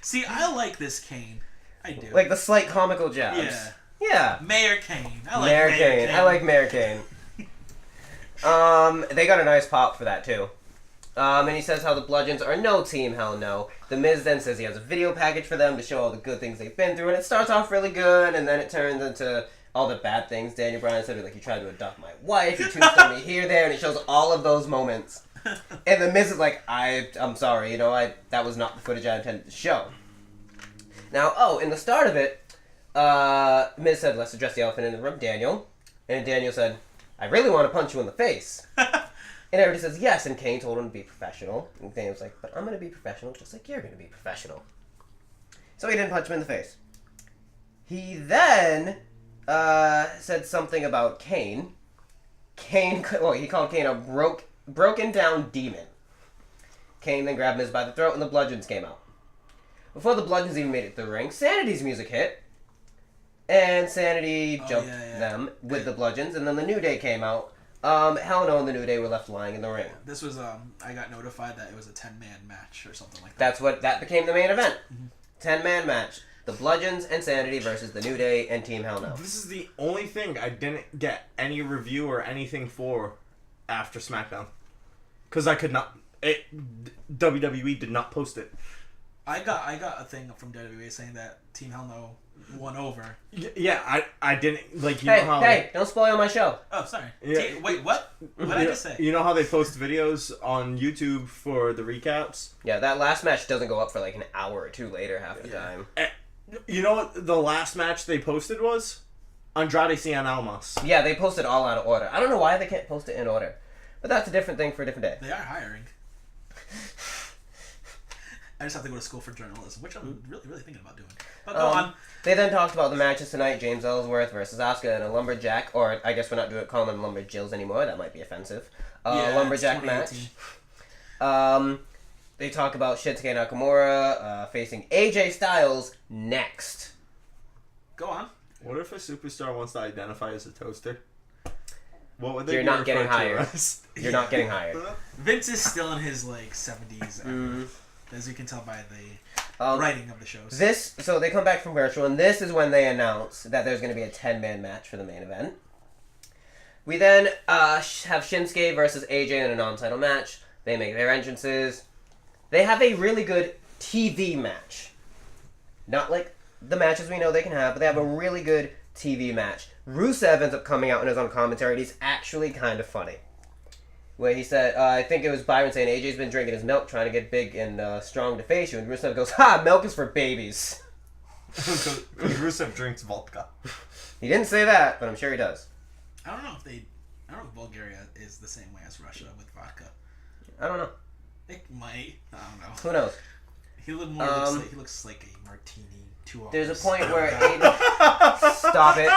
A: See, I like this Kane. I do.
B: Like the slight comical jabs.
A: Yeah.
B: Yeah.
A: Mayor Kane. I like
B: Mayor
A: Mayor
B: Kane. I like Mayor Kane. They got a nice pop for that too. And he says how the Bludgeons are no Team Hell No. The Miz then says he has a video package for them to show all the good things they've been through, and it starts off really good, and then it turns into all the bad things. Daniel Bryan said, like, he tried to adopt my wife, he tombstone me here, there, and it shows all of those moments. And the Miz is like, I'm sorry, that was not the footage I intended to show. Now, in the start of it, Miz said, let's address the elephant in the room, Daniel. And Daniel said, I really want to punch you in the face. And everybody says yes, and Kane told him to be professional. And Daniel's like, but I'm going to be professional just like you're going to be professional. So he didn't punch him in the face. He then said something about Kane. He called Kane a broken down demon. Kane then grabbed Miz by the throat, and the Bludgeons came out. Before the Bludgeons even made it to the ring, Sanity's music hit. And Sanity jumped them with the Bludgeons, and then the New Day came out. Hell No and the New Day were left lying in the ring.
A: This was, I got notified that it was a 10-man match or something like
B: that. That became the main event. 10-man match. The Bludgeons and Sanity versus the New Day and Team Hell No.
C: This is the only thing I didn't get any review or anything for after SmackDown. Because I could not... WWE did not post it.
A: I got a thing from WWE saying that Team Hell No won over.
C: Yeah, I didn't, like, you
B: know
C: how...
B: Hey, don't spoil my show.
A: Oh, sorry.
C: Yeah.
A: Wait, what? What did I just say?
C: You know how they post videos on YouTube for the recaps?
B: Yeah, that last match doesn't go up for like an hour or two later half the time.
C: You know what the last match they posted was? Andrade Cien Almas.
B: Yeah, they posted all out of order. I don't know why they can't post it in order. But that's a different thing for a different day.
A: They are hiring. I just have to go to school for journalism, which I'm really thinking about doing. But go on.
B: They then talked about the matches tonight, James Ellsworth versus Asuka and a Lumberjack, or I guess we're not calling them Lumberjills anymore, that might be offensive. Lumberjack match. They talk about Shinsuke Nakamura facing AJ Styles next.
A: Go on.
C: What if a superstar wants to identify as a toaster? What would they
B: You're not getting hired. You're not getting hired.
A: Vince is still in his 70s, as you can tell by the writing of the shows.
B: So they come back from virtual, and this is when they announce that there's going to be a 10-man match for the main event. We then have Shinsuke versus AJ in a non-title match. They make their entrances. They have a really good TV match. Not like the matches we know they can have, but they have a really good TV match. Rusev ends up coming out in his own commentary, and he's actually kind of funny. Where he said, I think it was Byron saying, AJ's been drinking his milk, trying to get big and strong to face you, and Rusev goes, ha, milk is for babies.
C: Because Rusev drinks vodka.
B: He didn't say that, but I'm sure he does.
A: I don't know if Bulgaria is the same way as Russia with vodka.
B: I don't know.
A: It might. I don't know.
B: Who knows?
A: He looks like a martini. 2 hours.
B: There's a point where Aiden... Stop it.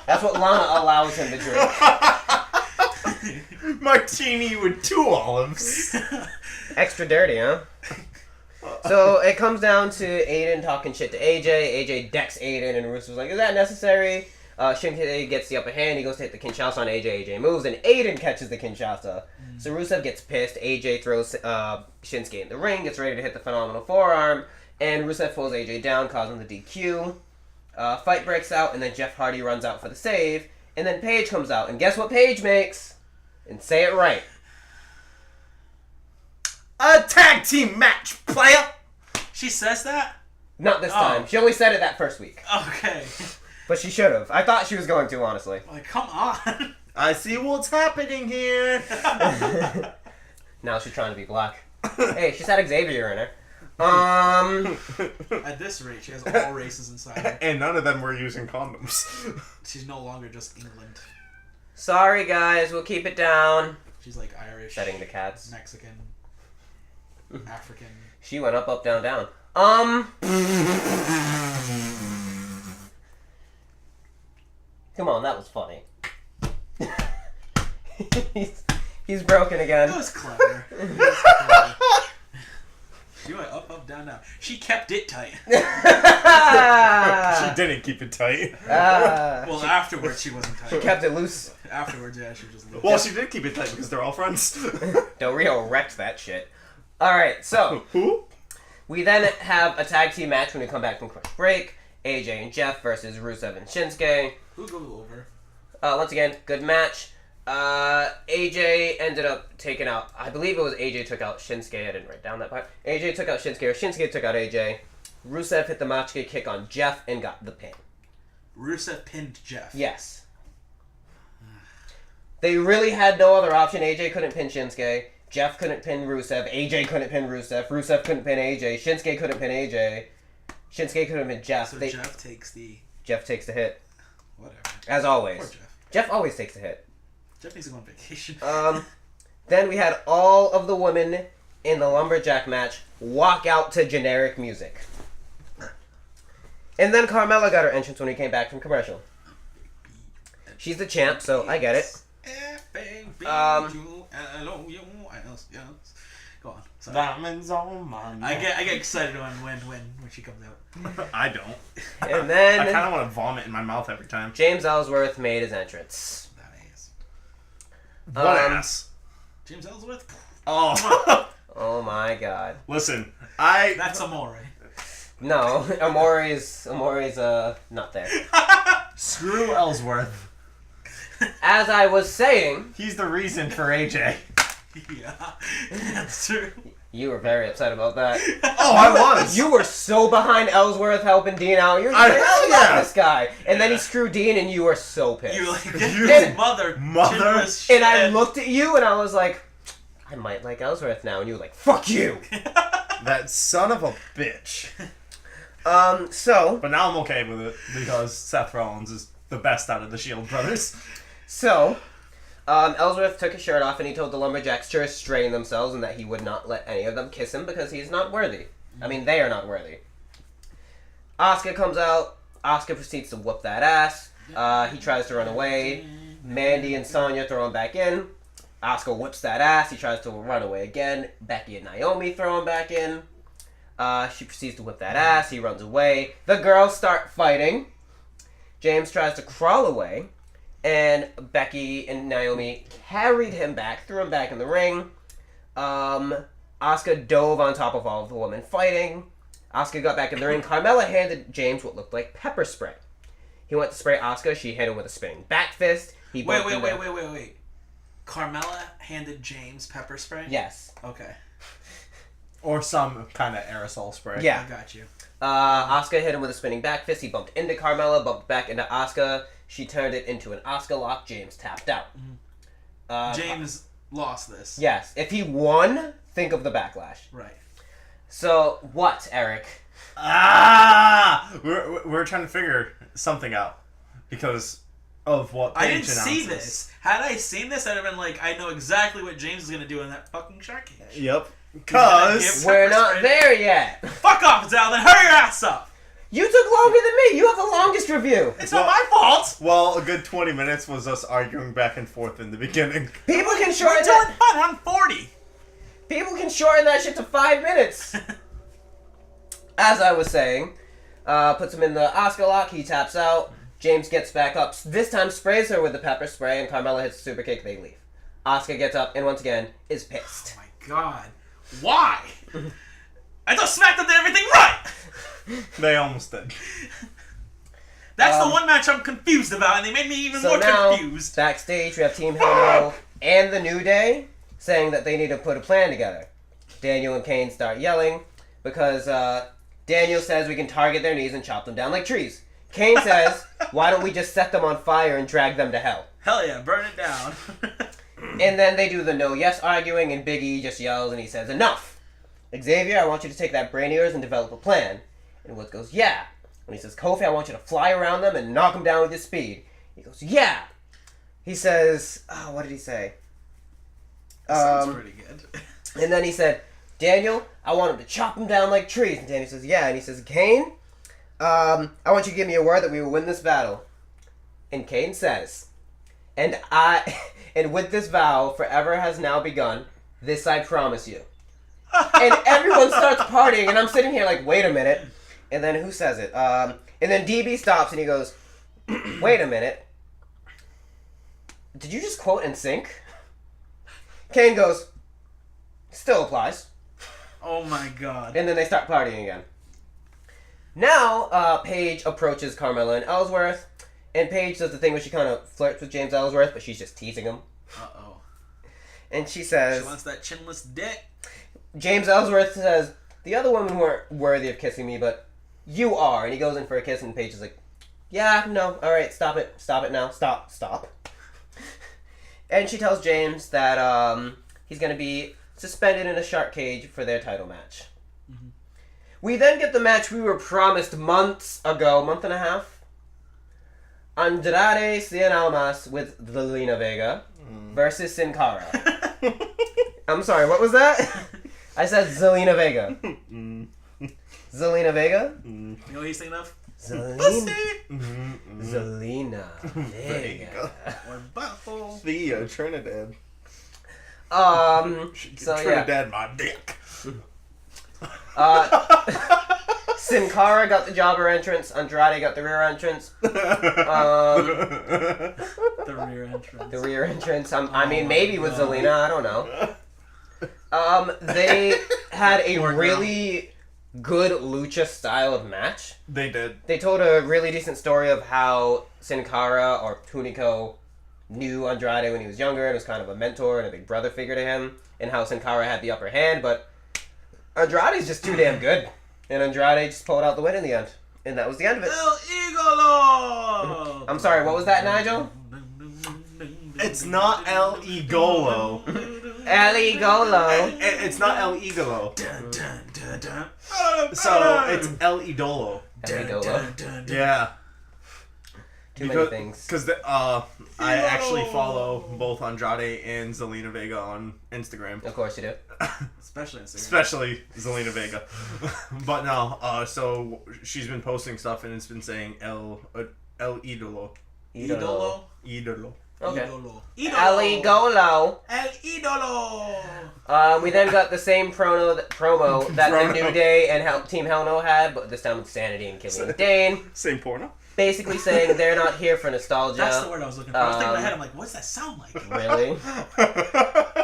B: That's what Lana allows him to drink.
C: Martini with 2 olives.
B: Extra dirty, huh? So it comes down to Aiden talking shit to AJ. AJ decks Aiden, and Rusev's like, is that necessary? Shinsuke gets the upper hand. He goes to hit the Kinshasa on AJ. AJ moves, and Aiden catches the Kinshasa. So Rusev gets pissed. AJ throws Shinsuke in the ring, gets ready to hit the phenomenal forearm, and Rusev pulls AJ down, causing the DQ. Fight breaks out, and then Jeff Hardy runs out for the save, and then Paige comes out. And guess what Paige makes? And say it right.
C: A tag team match, player!
A: She says that?
B: Not this time. She only said it that first week.
A: Okay.
B: But she should have. I thought she was going to, honestly.
A: Like, come on.
C: I see what's happening here.
B: Now she's trying to be black. Hey, she's had Xavier in her.
A: At this rate, she has all races inside her.
C: And none of them were using condoms.
A: She's no longer just England.
B: Sorry, guys. We'll keep it down.
A: She's like Irish.
B: Setting the cats.
A: Mexican. African.
B: She went up, up, down, down. Come on, that was funny. he's broken again.
A: That was clever. She went up, up, down, down. She kept it tight.
C: She didn't keep it tight.
A: Well, afterwards she wasn't tight.
B: She kept it loose.
A: Afterwards, yeah, she was just loose.
C: Well, she did keep it tight because they're all friends.
B: Del Rio wrecked that shit. Alright, so
C: Who?
B: we then have a tag team match when we come back from Crush Break. AJ and Jeff versus Rusev and Shinsuke.
A: Who goes over?
B: Once again, good match. AJ ended up taking out, I believe it was AJ took out Shinsuke. I didn't write down that part. AJ took out Shinsuke, or Shinsuke took out AJ. Rusev hit the Machike kick on Jeff and got the pin.
A: Rusev pinned Jeff.
B: Yes. They really had no other option. AJ couldn't pin Shinsuke. Jeff couldn't pin Rusev. AJ couldn't pin Rusev. Rusev couldn't pin AJ. Shinsuke couldn't pin AJ. Shinsuke couldn't pin Jeff.
A: So Jeff takes the...
B: Jeff takes the hit.
A: Whatever.
B: As always.
A: Poor Jeff.
B: Jeff always takes the hit.
A: Jeff needs to go on vacation.
B: Then we had all of the women in the Lumberjack match walk out to generic music. And then Carmella got her entrance when he came back from commercial. She's the champ, so I get it.
A: Go on. Sorry.
C: Diamonds on my neck.
A: I get excited when she comes out.
C: I don't.
B: And
C: I
B: then
C: kind of want to vomit in my mouth every time.
B: James Ellsworth made his entrance.
A: That ass.
C: What ass?
A: James Ellsworth?
C: Oh.
B: Oh my god.
C: Listen,
A: That's Amore.
B: No, Amore's not there.
C: Screw Ellsworth.
B: As I was saying,
C: He's the reason for AJ.
A: Yeah, that's true.
B: you were very upset about that.
C: Oh, I was.
B: You were so behind Ellsworth helping Dean out. You're like, I love this guy. And then he screwed Dean, and you were so pissed.
A: You like
C: You
A: this mother.
B: And I looked at you, and I was like, I might like Ellsworth now. And you were like, fuck you.
C: That son of a bitch.
B: So
C: But now I'm okay with it because Seth Rollins is the best out of the Shield brothers.
B: Ellsworth took his shirt off and he told the Lumberjacks to restrain themselves and that he would not let any of them kiss him because he's not worthy. I mean, they are not worthy. Asuka comes out. Asuka proceeds to whoop that ass. He tries to run away. Mandy and Sonya throw him back in. Asuka whips that ass. He tries to run away again. Becky and Naomi throw him back in. She proceeds to whip that ass. He runs away. The girls start fighting. James tries to crawl away. And Becky and Naomi carried him back, threw him back in the ring. Asuka dove on top of all of the women fighting. Asuka got back in the ring. Carmella handed James what looked like pepper spray. He went to spray Asuka. She hit him with a spinning back fist. He
A: Wait. Carmella handed James pepper spray?
B: Yes.
A: Okay.
C: Or some kind of aerosol spray.
B: Yeah.
A: I got you.
B: Asuka hit him with a spinning back fist. He bumped into Carmella, bumped back into Asuka. She turned it into an Asuka lock. James tapped out.
A: James lost this.
B: Yes. If he won, think of the backlash.
A: Right.
B: So, what, Eric?
C: We're trying to figure something out because of what Paige
A: I didn't see
C: announces.
A: this. Had I seen this, I'd have been like, I know exactly what James is going to do in that fucking shark cage.
C: Yep.
A: gonna
C: Because
A: give-
B: We're not there yet.
A: Fuck off, Zal, then hurry your ass up.
B: You took longer than me. You have the longest review.
A: It's not my fault.
C: well, a good 20 minutes was us arguing back and forth in the beginning.
B: People can
A: We're
B: shorten
A: doing
B: that.
A: fun. I'm 40.
B: People can shorten that shit to 5 minutes. As I was saying, puts him in the Asuka lock. He taps out. James gets back up. This time sprays her with the pepper spray, and Carmella hits a super kick. They leave. Asuka gets up and once again is pissed.
A: Oh my god. Why? I thought Smackdown did everything right.
C: They almost did.
A: That's the one match I'm confused about, and they made me even
B: So
A: more
B: now,
A: confused.
B: backstage, we have Team Hell No and the New Day saying that they need to put a plan together. Daniel and Kane start yelling because Daniel says we can target their knees and chop them down like trees. Kane says, why don't we just set them on fire and drag them to hell?
A: Hell yeah, burn it down.
B: And then they do the no yes arguing, and Big E just yells and he says, enough! Xavier, I want you to take that brain of yours and develop a plan. And Woods goes, yeah. And he says, Kofi, I want you to fly around them and knock them down with your speed. He goes, yeah. He says, what did he say?
A: Sounds pretty good.
B: And then he said, Daniel, I want him to chop them down like trees. And Daniel says, yeah. And he says, Kane, I want you to give me a word that we will win this battle. And Kane says, and with this vow, forever has now begun. This I promise you. And everyone starts partying, and I'm sitting here like, wait a minute. And then who says it? And then DB stops and he goes, wait a minute. Did you just quote NSYNC? Kane goes, still applies.
A: Oh my god.
B: And then they start partying again. Now, Paige approaches Carmella and Ellsworth, and Paige does the thing where she kind of flirts with James Ellsworth, but she's just teasing him.
A: Uh-oh.
B: And she says,
A: She wants that chinless dick.
B: James Ellsworth says, the other women weren't worthy of kissing me, but you are. And he goes in for a kiss, and Paige is like, yeah, no, alright, stop it now, stop. And she tells James that he's going to be suspended in a shark cage for their title match. Mm-hmm. We then get the match we were promised months ago, month and a half. Andrade Cien Almas with Zelina Vega versus Sin Cara. I'm sorry, what was that? I said Zelina Vega. Zelina Vega?
A: You know what he's thinking of?
B: Zelina Vega.
A: Or butthole.
C: Theo Trinidad.
B: So
C: Trinidad, my dick.
B: Sin Cara got the jobber entrance. Andrade got the rear entrance.
A: The rear entrance.
B: The rear entrance. I mean, maybe with Zelina. I don't know. They had a really good lucha style of match.
C: They did.
B: They told a really decent story of how Sin Cara or Tunico knew Andrade when he was younger and was kind of a mentor and a big brother figure to him, and how Sin Cara had the upper hand, but Andrade's just too damn good. And Andrade just pulled out the win in the end. And that was the end of it.
A: El Igolo!
B: I'm sorry, what was that, Nigel?
C: It's not El Igolo.
B: El Igolo.
C: It's not El Igolo.
A: Dun, dun, dun, dun.
C: So it's El Idolo.
B: El Igolo.
C: Yeah.
B: Too many things.
C: Because I actually follow both Andrade and Zelina Vega on Instagram.
B: Of course you do.
A: Especially Instagram.
C: Especially Zelina Vega. But no, so she's been posting stuff and it's been saying El Idolo.
A: Idolo.
C: Idolo.
B: Okay.
A: Idolo.
B: El Igolo.
A: El Idolo.
B: We then got the same promo that the New Day and Team Hell No had, but this time with Sanity and Killian Dane.
C: Same porno?
B: Basically saying they're not here for nostalgia.
A: That's the word I was looking for. I was thinking in my head, I'm like, what's that sound like?
B: Really?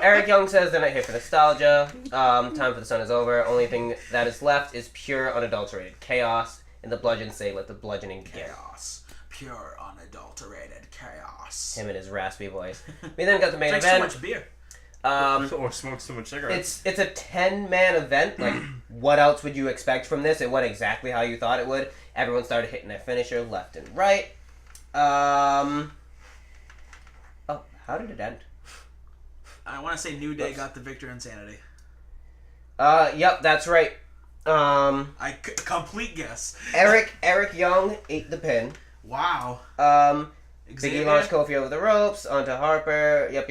B: Eric Young says they're not here for nostalgia. Time for the Sun is over. Only thing that is left is pure, unadulterated chaos. And the Bludgeons say, let the bludgeoning begin.
A: Chaos. Pure, unadulterated chaos.
B: Him and his raspy voice. We then got the main
A: Drinks too
B: event.
A: much beer.
C: Or smokes too much cigarettes.
B: It's a 10-man event. Like, what else would you expect from this? It went exactly how you thought it would. Everyone started hitting their finisher left and right. Oh, how did it end?
A: I want to say New Day got the victory in Sanity.
B: Yep, that's right.
A: Complete guess.
B: Eric Young ate the pin.
A: Wow.
B: Biggie launched Kofi over the ropes onto Harper. Yep.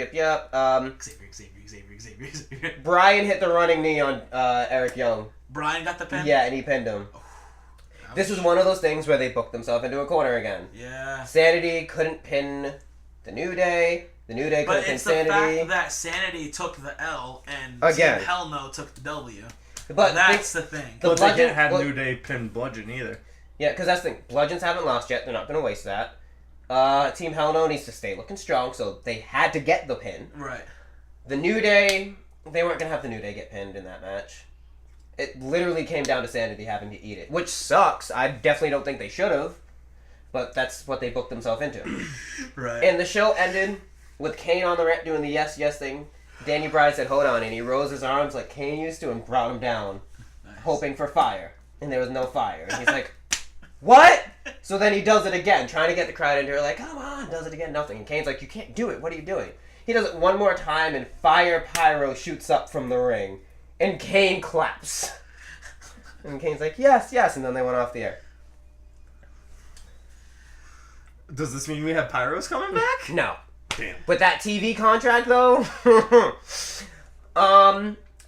A: Xavier.
B: Brian hit the running knee on Eric Young.
A: Brian got the pin?
B: Yeah, and he pinned him. This was one of those things where they booked themselves into a corner again.
A: Yeah.
B: Sanity couldn't pin the New Day. The New Day couldn't pin Sanity.
A: But it's the fact that Sanity took the L and
B: Again.
A: Team Hell No took the W.
B: But
A: that's the thing.
C: But they can't have New Day pin Bludgeon either.
B: Yeah, because that's the thing. Bludgeons haven't lost yet. They're not going to waste that. Team Hell No needs to stay looking strong, so they had to get the pin.
A: Right.
B: The New Day, they weren't going to have the New Day get pinned in that match. It literally came down to Sanity having to eat it, which sucks. I definitely don't think they should have, but that's what they booked themselves into.
A: Right.
B: And the show ended with Kane on the ramp doing the yes thing. Danny Bryan said, hold on, and he rose his arms like Kane used to and brought him down, hoping for fire. And there was no fire. And he's like, what? So then he does it again, trying to get the crowd into it, like, come on, does it again, nothing. And Kane's like, you can't do it, what are you doing? He does it one more time, and fire pyro shoots up from the ring. And Kane claps. And Kane's like, yes, and then they went off the air.
C: Does this mean we have pyros coming back?
B: No.
C: Damn.
B: With that TV contract, though,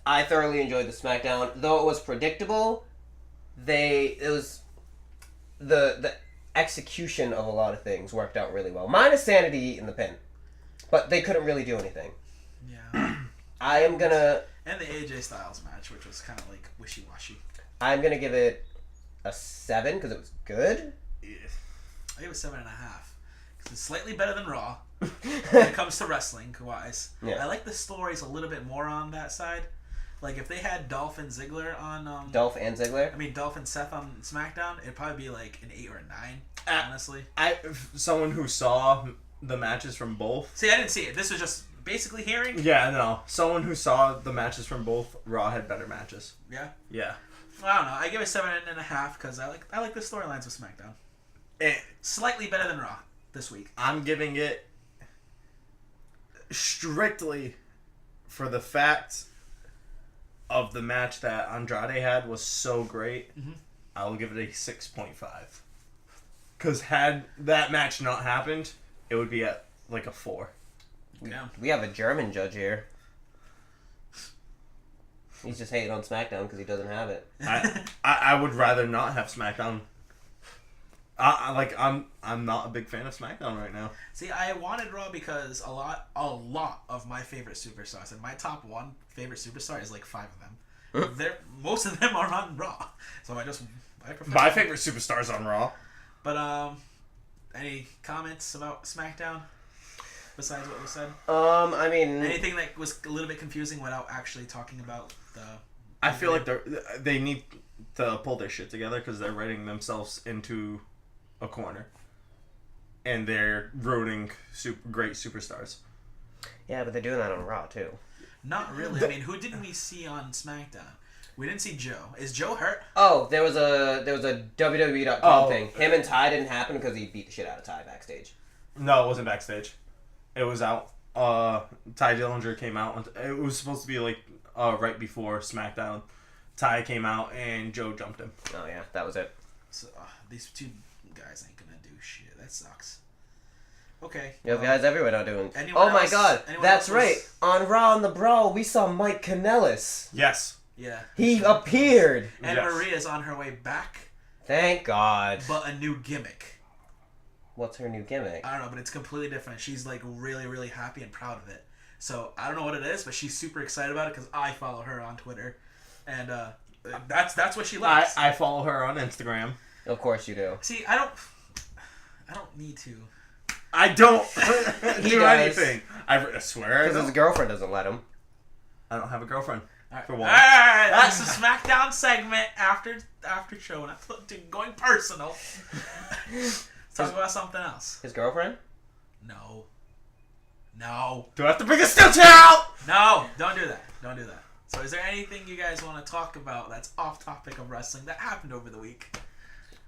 B: I thoroughly enjoyed the SmackDown. Though it was predictable, the execution of a lot of things worked out really well. Minus Sanity in the pin. But they couldn't really do anything.
A: Yeah.
B: And the
A: AJ Styles match, which was kind of like wishy-washy.
B: I'm going to give it a 7 because it was good.
A: Yeah. I give it 7.5. Because it's slightly better than Raw when it comes to wrestling-wise.
B: Yeah.
A: I like the stories a little bit more on that side. Like, if they had Dolph and Ziggler on...
B: Dolph and Ziggler?
A: I mean, Dolph and Seth on SmackDown, it'd probably be like an 8 or a 9, honestly.
C: Someone who saw the matches from both...
A: See, I didn't see it. This was just basically hearing.
C: Yeah, no. Someone who saw the matches from both, Raw had better matches.
A: Yeah?
C: Yeah.
A: I don't know. I give it 7.5 because I like the storylines with SmackDown. Slightly better than Raw this week.
C: I'm giving it strictly for the fact of the match that Andrade had was so great. Mm-hmm. I'll give it a 6.5. Because had that match not happened, it would be at like a 4.
A: Yeah.
B: We have a German judge here. He's just hating on SmackDown because he doesn't have it.
C: I would rather not have SmackDown. I'm not a big fan of SmackDown right now.
A: See, I wanted Raw because a lot of my favorite superstars, and my top 1 favorite superstar is like 5 of them. Most of them are on Raw, so I prefer.
C: My favorite superstars on Raw.
A: But any comments about SmackDown besides what was said?
B: I mean,
A: anything that was a little bit confusing without actually talking about the.
C: I feel like they need to pull their shit together because they're writing themselves into a corner, and they're ruining great superstars.
B: Yeah, but they're doing that on Raw too.
A: Not really. I mean, who didn't we see on SmackDown? We didn't see Joe. Is Joe hurt?
B: Oh, there was a WWE.com thing. Him and Ty didn't happen because he beat the shit out of Ty backstage.
C: No, it wasn't backstage. It was out. Ty Dillinger came out. It was supposed to be like right before SmackDown. Ty came out and Joe jumped him.
B: Oh yeah, that was it.
A: So these 2 guys ain't gonna do shit. That sucks. Okay.
B: You have guys everywhere not doing.
A: Oh
B: my God, that's right. On Raw and the Brawl, we saw Mike Kanellis.
C: Yes.
A: Yeah.
B: He appeared.
A: And
C: yes.
A: Maria's on her way back.
B: Thank God.
A: But a new gimmick.
B: What's her new gimmick?
A: I don't know, but it's completely different. She's like really, really happy and proud of it. So I don't know what it is, but she's super excited about it because I follow her on Twitter, and that's what she likes.
C: I follow her on Instagram.
B: Of course you do.
A: See, I don't need to.
C: I don't
B: He
C: do
B: does.
C: anything. I swear.
B: Because his girlfriend doesn't let him.
C: I don't have a girlfriend.
A: All
C: For one.
A: right, that's the SmackDown segment after show, and I'm going personal. Let's talk about something else.
B: His girlfriend?
A: No. No.
C: Do I have to bring the steel chair out?
A: No, don't do that. Don't do that. So is there anything you guys want to talk about that's off topic of wrestling that happened over the week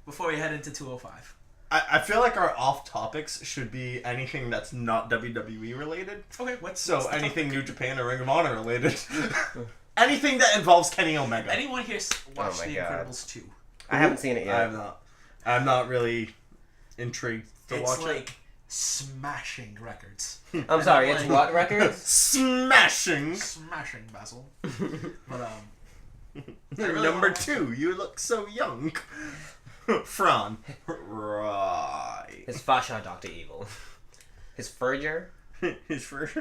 A: before we head into 205?
C: I feel like our off topics should be anything that's not WWE related.
A: Okay, what's
C: So
A: the
C: anything
A: topic?
C: New Japan or Ring of Honor related. Anything that involves Kenny Omega.
A: Anyone here watch
B: my
A: The
B: God.
A: Incredibles 2?
B: I haven't seen it
C: I have
B: yet.
C: not. I'm not really intrigued to
A: It's
C: watch
A: like smashing records.
B: I'm sorry, it's
A: Like-
B: what
C: it.
B: records?
C: Smashing.
A: Smashing, Basil. But really
C: Number
A: wanna-
C: 2, you look so young. Fran. Right.
B: His Fasha Dr. Evil. His Furger?
C: His first.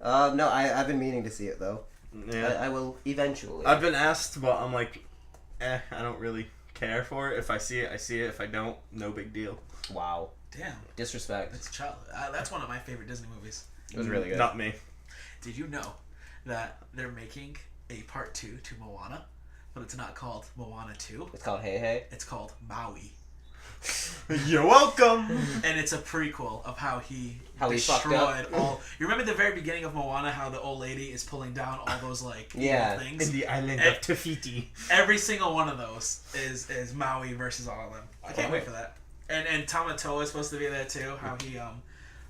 B: No, I've been meaning to see it though.
C: Yeah.
B: I will eventually.
C: I've been asked, but I'm like, I don't really care for it. If I see it, I see it. If I don't, no big deal.
B: Wow.
A: Damn,
B: Disrespect.
A: that's child. That's one of my favorite Disney movies.
B: It was really good.
C: Not me.
A: Did you know that they're making a part 2 to Moana, but it's not called Moana 2.
B: It's called Hey Hey.
A: It's called Maui,
C: You're welcome.
A: and it's a prequel of how he
B: How he fucked
A: destroyed
B: up.
A: all. You remember the very beginning of Moana, how the old lady is pulling down all those like
B: Yeah.
A: evil things.
C: In the island
A: Eh.
C: of Tafiti.
A: Every single one of those is Maui versus all of them. I can't wait for that. And Tamatoa is supposed to be there too. How he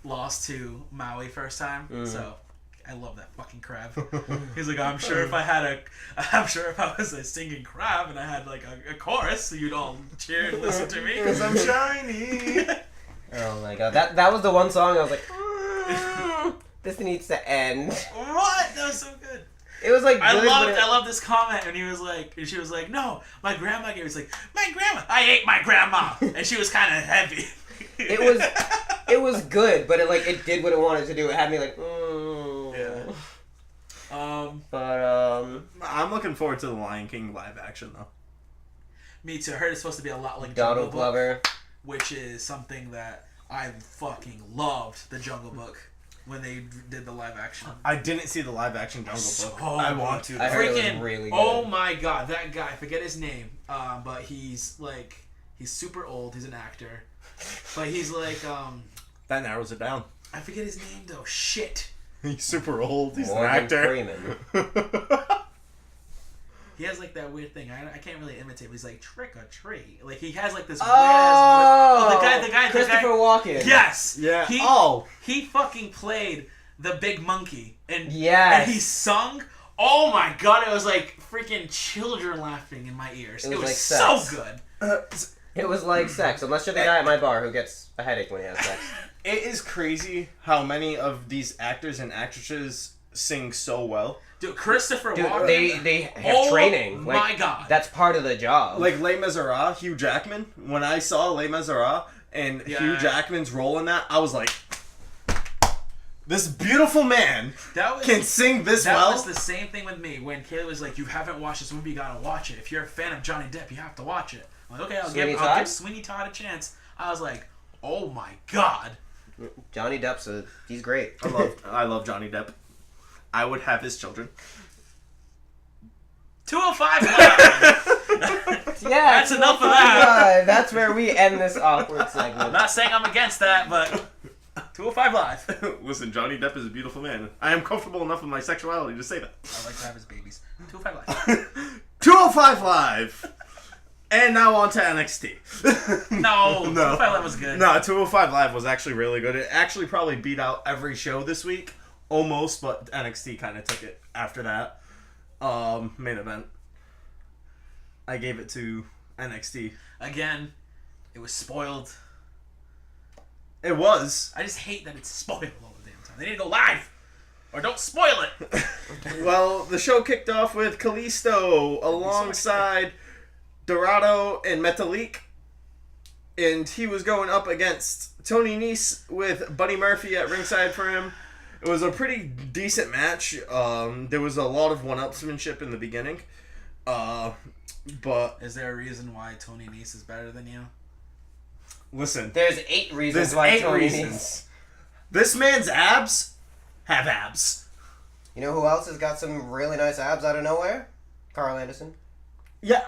A: lost to Maui first time. So I love that fucking crab. He's like, I'm sure if I was a singing crab and I had like a chorus, you'd all cheer and listen to me.
C: Because I'm shiny.
B: Oh my god. That was the one song I was like, this needs to end.
A: What? That was so good.
B: It was like
A: I
B: good, but it-
A: love this comment, and she was like, no, my grandma gave. He's like, my grandma, I ate my grandma, and she was kind of heavy.
B: it was good, but it did what it wanted to do. It had me like,
A: Yeah.
B: But
C: I'm looking forward to the Lion King live action though.
A: Me too. I heard it's supposed to be a lot like Jungle
B: Donald
A: Book,
B: Glover.
A: which is something that I fucking loved. The Jungle Book when they did the live action.
C: I didn't see the live action Jungle
A: So
C: Book. I
A: good.
C: want to.
B: I heard it was
A: Freaking,
B: really good.
A: oh my god, that guy, I forget his name, but he's super old, he's an actor, but he's like,
C: That narrows it down.
A: I forget his name though, shit.
C: He's super old. He's
B: Morgan
C: an actor.
B: Freeman.
A: He has like that weird thing, I can't really imitate, but he's like, trick or treat, like he has like this
B: Oh,
A: weird ass,
B: Christopher Walken.
A: yes,
C: Yeah.
A: he,
C: Oh.
A: he fucking played the big monkey, and
B: Yes.
A: and he sung. Oh my god, it was like freaking children laughing in my ears.
B: It
A: It
B: was
A: was,
B: like
A: so
B: sex.
A: good.
B: It was like sex, unless you're the guy at my bar who gets a headache when he has sex.
C: It is crazy how many of these actors and actresses sing so well.
A: Dude, Christopher
B: Dude,
A: Walken.
B: they have
A: Oh
B: training. Like,
A: my god.
B: that's part of the job.
C: Like Les Miserables, Hugh Jackman. When I saw Les Miserables and
A: Yeah.
C: Hugh Jackman's role in that, I was like, this beautiful man
A: that was
C: can sing this
A: that
C: well.
A: was the same thing with me when Kayla was like, "You haven't watched this movie, you gotta watch it. If you're a fan of Johnny Depp, you have to watch it." I'm like, okay, I'll
B: Sweeney
A: give
B: Todd?
A: Sweeney Todd a chance. I was like, oh my god.
B: Johnny Depp's he's great.
C: I love Johnny Depp. I would have his children.
A: 205 Live.
B: Yeah,
A: That's enough of that.
B: That's where we end this awkward
A: I'm
B: segment.
A: not saying I'm against that, but 205 Live.
C: Listen, Johnny Depp is a beautiful man. I am comfortable enough with my sexuality to say that.
A: I like to have his babies. 205 Live.
C: 205 Live! And now on to NXT.
A: No, 205 Live was good.
C: No, 205 Live was actually really good. It actually probably beat out every show this week. Almost, but NXT kind of took it after that. Main event. I gave it to NXT.
A: Again, it was spoiled.
C: It was.
A: I just hate that it's spoiled all the damn time. They need to go live, or don't spoil it.
C: Well, the show kicked off with Kalisto alongside Dorado and Metalik. And he was going up against Tony Nese with Buddy Murphy at ringside for him. It was a pretty decent match. There was a lot of one-upsmanship in the beginning. But
A: Is there a reason why Tony Nese is better than you?
C: listen,
B: There's 8 reasons
C: there's
B: why
C: 8
B: Tony
C: reasons. This man's abs have abs.
B: You know who else has got some really nice abs out of nowhere? Carl Anderson.
C: Yeah,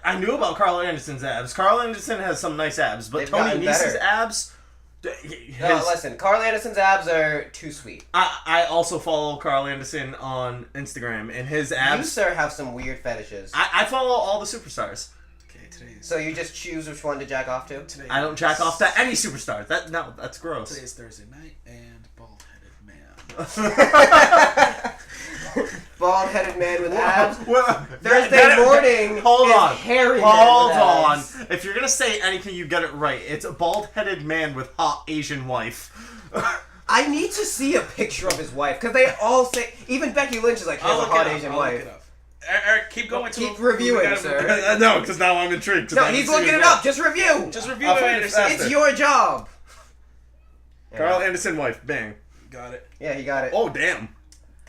C: I knew about Carl Anderson's abs. Carl Anderson has some nice abs, but
B: They've
C: Tony
B: gotten
C: Nese's
B: better.
C: abs
B: No, listen, Carl Anderson's abs are too sweet.
C: I also follow Carl Anderson on Instagram, and his abs...
B: You, sir, have some weird fetishes.
C: I follow all the superstars.
A: Okay, today's...
B: So you just choose which one to jack off to?
A: Today
C: I don't jack off to any superstars. That's gross.
A: Today's Thursday night, and bald-headed man.
B: Bald-headed man with abs.
C: Well,
B: Thursday morning
C: Hold
B: is
C: on.
B: hairy
C: Hold
B: man with
C: on.
B: abs.
C: If you're gonna say anything, you get it right. It's a bald-headed man with hot Asian wife.
B: I need to see a picture of his wife, because they all say... Even Becky Lynch is like, he has a hot Asian wife.
A: Eric, keep going.
B: Keep reviewing, sir.
C: No, because now I'm intrigued.
B: No, he's looking it up. Just review.
A: Just review
C: I'll
A: it.
C: find it
A: Anderson.
C: faster.
B: It's your job.
C: Carl Anderson wife. Bang.
A: Got it.
B: Yeah, he got it.
C: Oh, damn.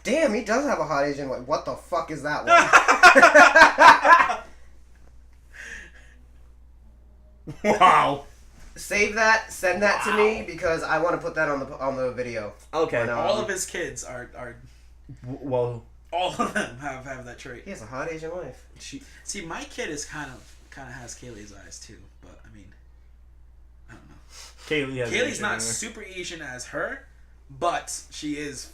B: Damn, he does have a hot Asian wife. What the fuck is that one?
C: Wow.
B: Save that. Send that to me because I want to put that on the video.
C: Okay.
B: When,
A: All of his kids are
C: Well,
A: all of them have that trait.
B: He has a hot Asian wife.
A: See, my kid is kind of has Kaylee's eyes too, but I mean, I don't know.
C: Kaylee's
A: not super Asian as her, but she is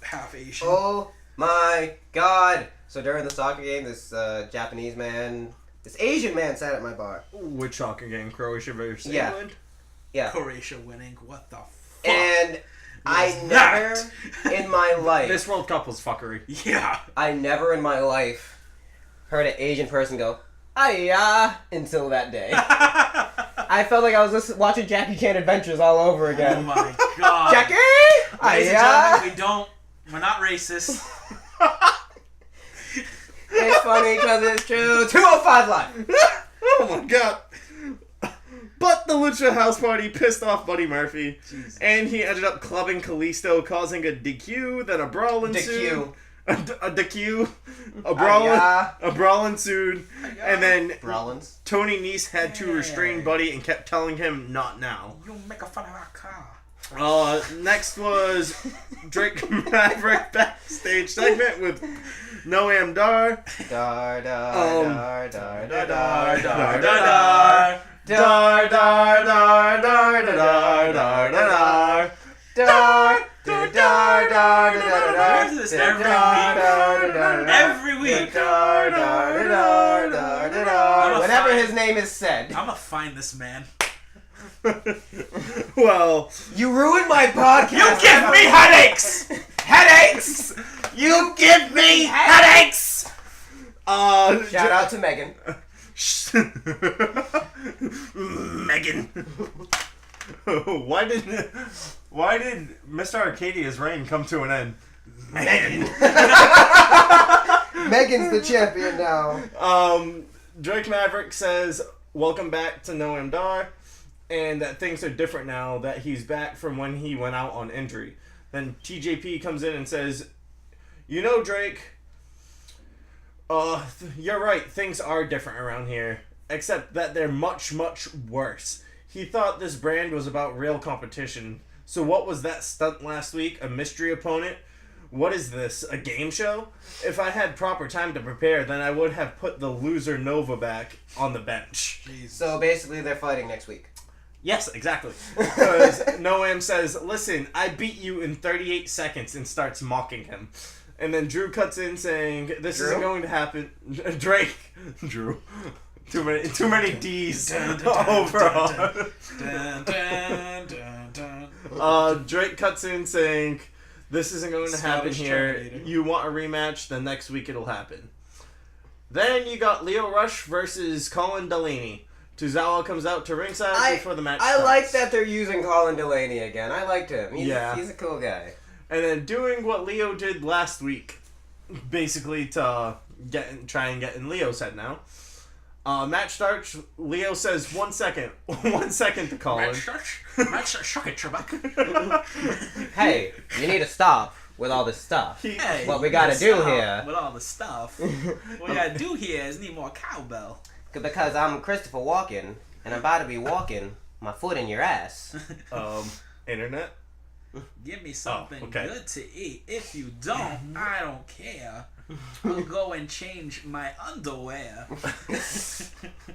A: half Asian.
B: Oh my god! So during the soccer game, this Japanese man, this Asian man sat at my bar.
C: Which soccer game? Croatia versus
B: Yeah.
C: England?
B: Yeah.
A: Croatia winning. What the fuck?
B: And I
A: that?
B: never in my life,
C: This World Cup was fuckery.
A: Yeah.
B: I never in my life heard an Asian person go, "Hiya," until that day. I felt like I was watching Jackie Chan Adventures all over
A: Oh
B: again.
A: my god.
B: Jackie!
A: Ladies and
B: Hiya!
A: gentlemen, we're not racist.
B: It's funny because it's true. 205 Live.
C: Oh my god. But the Lucha House Party pissed off Buddy Murphy.
A: Jesus.
C: And he ended up clubbing Kalisto, causing a DQ, then a brawl ensued. A DQ. A brawl ensued. And then
B: Rollins.
C: Tony Nese had to restrain Buddy and kept telling him, not now.
A: You make a fun of our car.
C: Next was Drake Maverick backstage segment with Noam Dar.
B: Dar, dar, dar, dar, dar,
A: Dar,
B: dar,
A: dar, dar.
C: Dar dar dar dar dar dar dar dar.
B: dar, dar, dar, dar,
A: We
B: dar,
A: do this
B: every
A: week.
B: dar, dar, dar, dar, dar, dar. Whenever his name is said.
A: I'm gonna find this man.
C: Well,
B: You ruined my podcast.
A: You give me headaches!
B: headaches. You give me headaches. Shout out to Megan.
C: Megan. Why did Mr. Arcadia's reign come to an end? Megan.
B: Megan's the champion now.
C: Drake Maverick says, "Welcome back to Noam Dar," and that things are different now that he's back from when he went out on injury. Then TJP comes in and says, "You know, Drake, you're right, things are different around here, except that they're much, much worse. He thought this brand was about real competition. So what was that stunt last week? A mystery opponent? What is this, a game show? If I had proper time to prepare, then I would have put the loser Nova back on the bench."
B: So basically, they're fighting next week.
C: Yes, exactly. Because Noam says, "Listen, I beat you in 38 seconds," and starts mocking him. And then Drew cuts in saying, "This isn't going to happen." Drake. Drew. Too many D's overall. Drake cuts in saying, "This isn't going to happen
A: Scottish
C: here.
A: Terminator.
C: You want a rematch, then next week it'll happen." Then you got Lio Rush versus Colin Delaney. Tozawa comes out to ringside before the match
B: I
C: starts.
B: like that they're using Colin Delaney again. I liked him. He's a cool guy.
C: And then doing what Leo did last week, basically to try and get in Leo's head now. Match starts. Leo says 1 second. 1 second to Colin.
A: Match shock it, Trebek.
B: Hey, you need to stop with all this stuff.
A: Hey,
B: What we gotta do here.
A: with all the stuff. What we gotta do here is need more cowbell.
B: Because I'm Christopher Walken, and I'm about to be walking my foot in your ass.
C: Internet?
A: Give me something
C: okay.
A: good to eat. If you don't, I don't care. I'll go and change my underwear.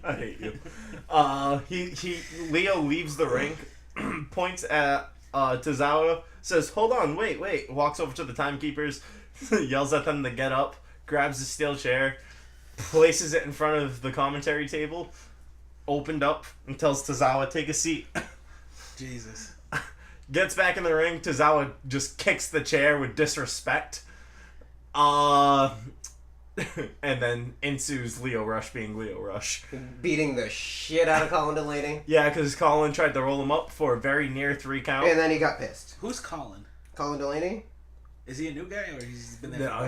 C: I hate you. Leo leaves the ring points at Tozawa, says, hold on, wait, walks over to the timekeepers, yells at them to get up, grabs a steel chair, places it in front of the commentary table, opened up, and tells Tozawa, take a seat.
A: Jesus.
C: Gets back in the ring, Tozawa just kicks the chair with disrespect. And then ensues Lio Rush being Lio Rush.
B: Beating the shit out of Colin Delaney.
C: Yeah, because Colin tried to roll him up for a very near 3 count.
B: And then he got pissed.
A: Who's Colin?
B: Colin Delaney?
A: Is he a new guy or he's been there?
C: No,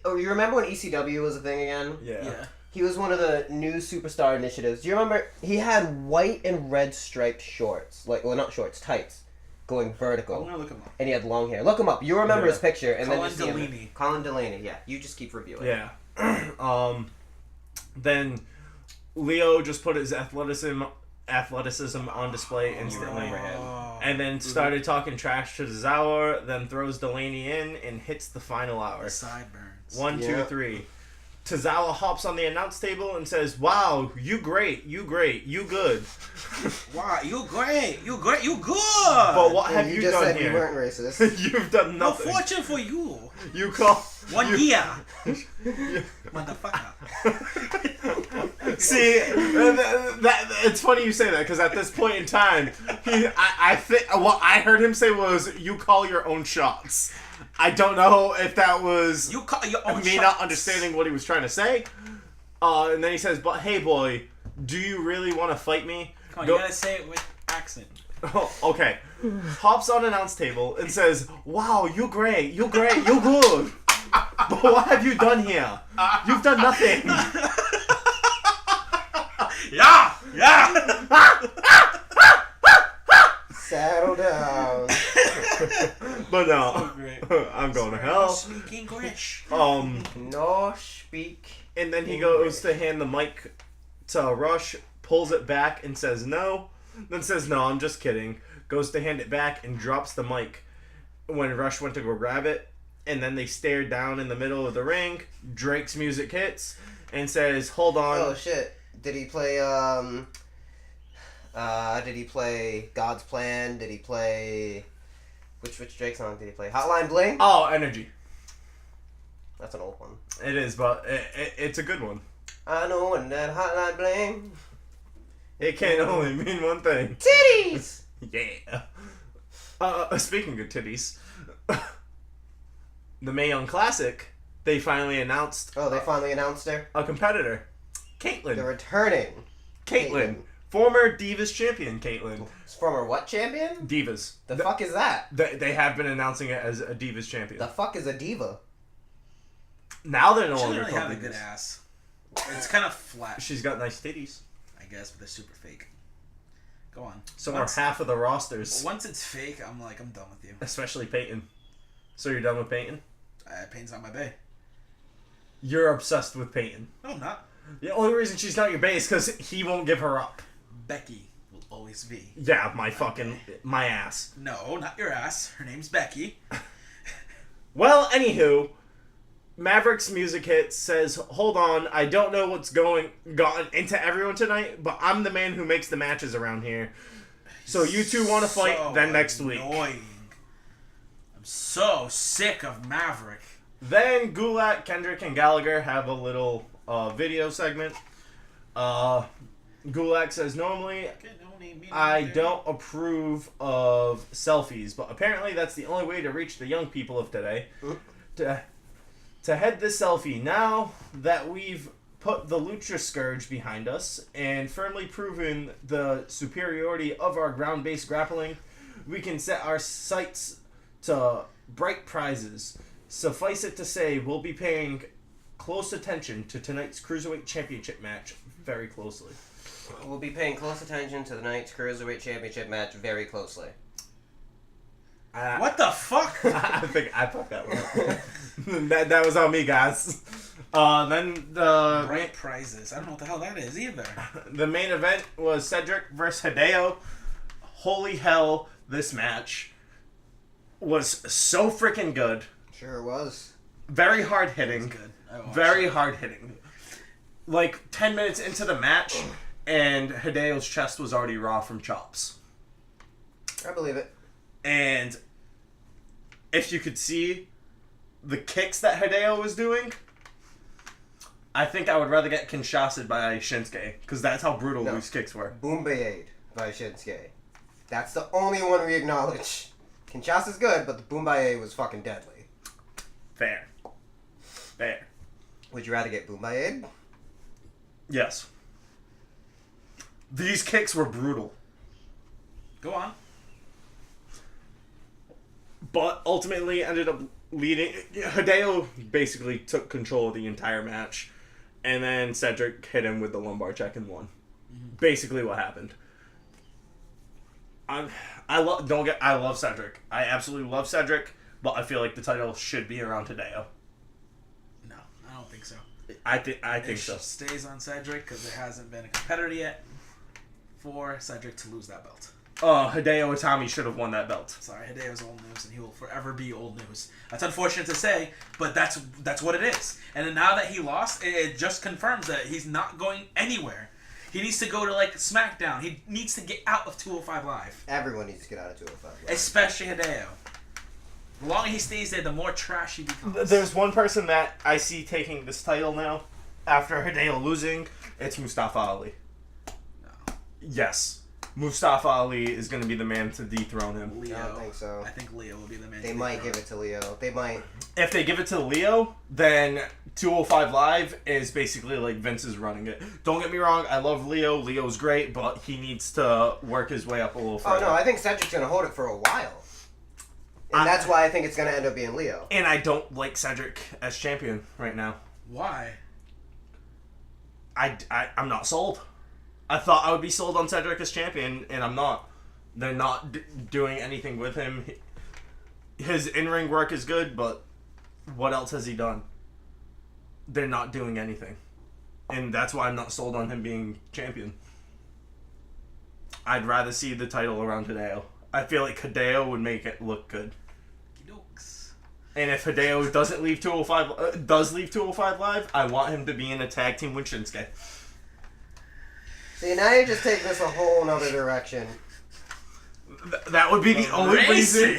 B: Oh, you remember when ECW was a thing again?
C: yeah.
B: He was one of the new superstar initiatives. Do you remember? He had white and red striped shorts. Well, not shorts, tights. Going vertical.
A: I'm gonna look him up.
B: And he had long hair. Look him up. You remember his picture. And
A: Colin
B: then you see him.
A: Delaney.
B: Colin Delaney, yeah. You just keep reviewing.
C: Yeah. Then Leo just put his athleticism on display instantly. And then started talking trash to Tozawa, then throws Delaney in and hits the final hour.
A: The sideburns.
C: 1, 2,
B: Yeah.
C: 3. Tozawa hops on the announce table and says, wow, you great, you good.
A: Wow, you great, you good.
C: But what have
B: And
C: you
B: just
C: done
B: said
C: here?
B: we weren't racist.
C: You've done
A: No
C: nothing.
A: fortune for you.
C: You call...
A: 1 year. Motherfucker.
C: See, it's funny you say that, because at this point in time, I think what I heard him say was, you call your own shots. I don't know if that was
A: You call your own
C: me
A: shots.
C: not understanding what he was trying to say. And then he says, but hey boy, do you really want to fight me?
A: Come on, you gotta say it with accent.
C: Oh, okay. Hops on announce table and says, wow, you great, you good. But what have you done here? You've done nothing.
A: Yeah.
B: Settle down.
C: But no,
A: So great.
C: I'm going to hell.
A: Speak English.
B: No speak.
C: And then he goes to hand the mic to Rush, pulls it back and says no. Then says, no, I'm just kidding. Goes to hand it back and drops the mic when Rush went to go grab it. And then they stare down in the middle of the ring. Drake's music hits and says, hold on.
B: Oh shit. Did he play God's Plan? Did he play which Drake song did he play? Hotline Bling?
C: Oh, Energy.
B: That's an old one.
C: It is, but it's a good one.
B: I know when that Hotline Bling.
C: It can only mean one thing.
B: Titties!
C: Yeah. Speaking of titties, the Mae Young Classic, they finally announced
B: Oh, they finally announced her?
C: a competitor.
B: They're
C: Caitlyn.
B: returning.
C: Caitlyn. Former Divas champion, Caitlyn.
B: Former what champion?
C: Divas.
B: The fuck is that?
C: They have been announcing it as a Divas champion.
B: The fuck is a diva?
C: Now they're no
A: She
C: longer
A: doesn't really
C: called
A: have a good
C: Divas.
A: ass. It's kind of flat,
C: She's got nice titties.
A: I guess, but they're super fake. Go on.
C: So
A: Once-
C: are half of the rosters.
A: Once it's fake, I'm done with you.
C: Especially Peyton. So you're done with Peyton?
A: Payne's not my bae.
C: You're obsessed with Peyton.
A: No, I'm not.
C: The only reason she's not your bae is because he won't give her up.
A: Becky will always be.
C: Yeah, my ass.
A: No, not your ass. Her name's Becky.
C: Well, anywho, Maverick's music hit says, hold on, I don't know what's gotten into everyone tonight, but I'm the man who makes the matches around here. So you two want to fight,
A: So
C: then next week.
A: Annoying. I'm so sick of Maverick.
C: Then Gulak, Kendrick, and Gallagher have a little video segment. Gulak says, normally I don't approve of selfies, but apparently that's the only way to reach the young people of today. To head this selfie, now that we've put the Lucha Scourge behind us and firmly proven the superiority of our ground-based grappling, we can set our sights to bright prizes. Suffice it to say, we'll be paying close attention to tonight's Cruiserweight Championship match very closely.
B: We'll be paying close attention to the night's Cruiserweight Championship match very closely.
A: What the fuck?
C: I think I fucked that one. that was on me, guys. Then the
A: Bright prizes. I don't know what the hell that is either.
C: the main event was Cedric versus Hideo. Holy hell, this match was so freaking good.
B: Sure was.
C: Very hard
A: It's
C: hitting.
A: good. I watched
C: Very
A: it.
C: hard hitting. Like 10 minutes into the match, and Hideo's chest was already raw from chops.
B: I believe it.
C: And if you could see the kicks that Hideo was doing, I think I would rather get Kinshasa by Shinsuke, because that's how brutal these kicks were.
B: Boombayade by Shinsuke. That's the only one we acknowledge. Kinshasa's good, but the Boombayade was fucking deadly.
C: Fair.
B: Would you rather get Boombayade?
C: Yes. These kicks were brutal.
A: Go on.
C: But ultimately ended up leading... Hideo basically took control of the entire match. And then Cedric hit him with the lumbar check and won. Basically what happened. I love Cedric. I absolutely love Cedric, but I feel like the title should be around Hideo.
A: No, I don't think so.
C: I think so.
A: It stays on Cedric because there hasn't been a competitor yet for Cedric to lose that belt.
C: Hideo Itami should have won that belt.
A: Sorry, Hideo's old news, and he will forever be old news. That's unfortunate to say, but that's what it is. And then now that he lost, it just confirms that he's not going anywhere. He needs to go to, like, Smackdown. He needs to get out of 205 Live.
B: Everyone needs to get out of 205 Live.
A: Especially Hideo. The longer he stays there, the more trash he becomes.
C: There's one person that I see taking this title now, after Hideo losing, it's Mustafa Ali.
A: No.
C: Yes. Mustafa Ali is going to be the man to dethrone him.
A: Leo.
B: I don't think so.
A: I think Leo will be the man.
B: They might give it to Leo. They might.
C: If they give it to Leo, then 205 Live is basically like Vince is running it. Don't get me wrong, I love Leo. Leo's great, but he needs to work his way up a little further.
B: Oh, no, I think Cedric's going to hold it for a while. And that's why I think it's going to end up being Leo.
C: And I don't like Cedric as champion right now.
A: Why?
C: I'm not sold. I thought I would be sold on Cedric as champion, and I'm not. They're not doing anything with him. His in-ring work is good, but what else has he done? They're not doing anything. And that's why I'm not sold on him being champion. I'd rather see the title around Hideo. I feel like Hideo would make it look good.
A: Dokes.
C: And if Hideo doesn't leave 205, does leave 205 Live, I want him to be in a tag team with Shinsuke.
B: See, now you're just taking this a whole nother direction.
C: That would be the only reason.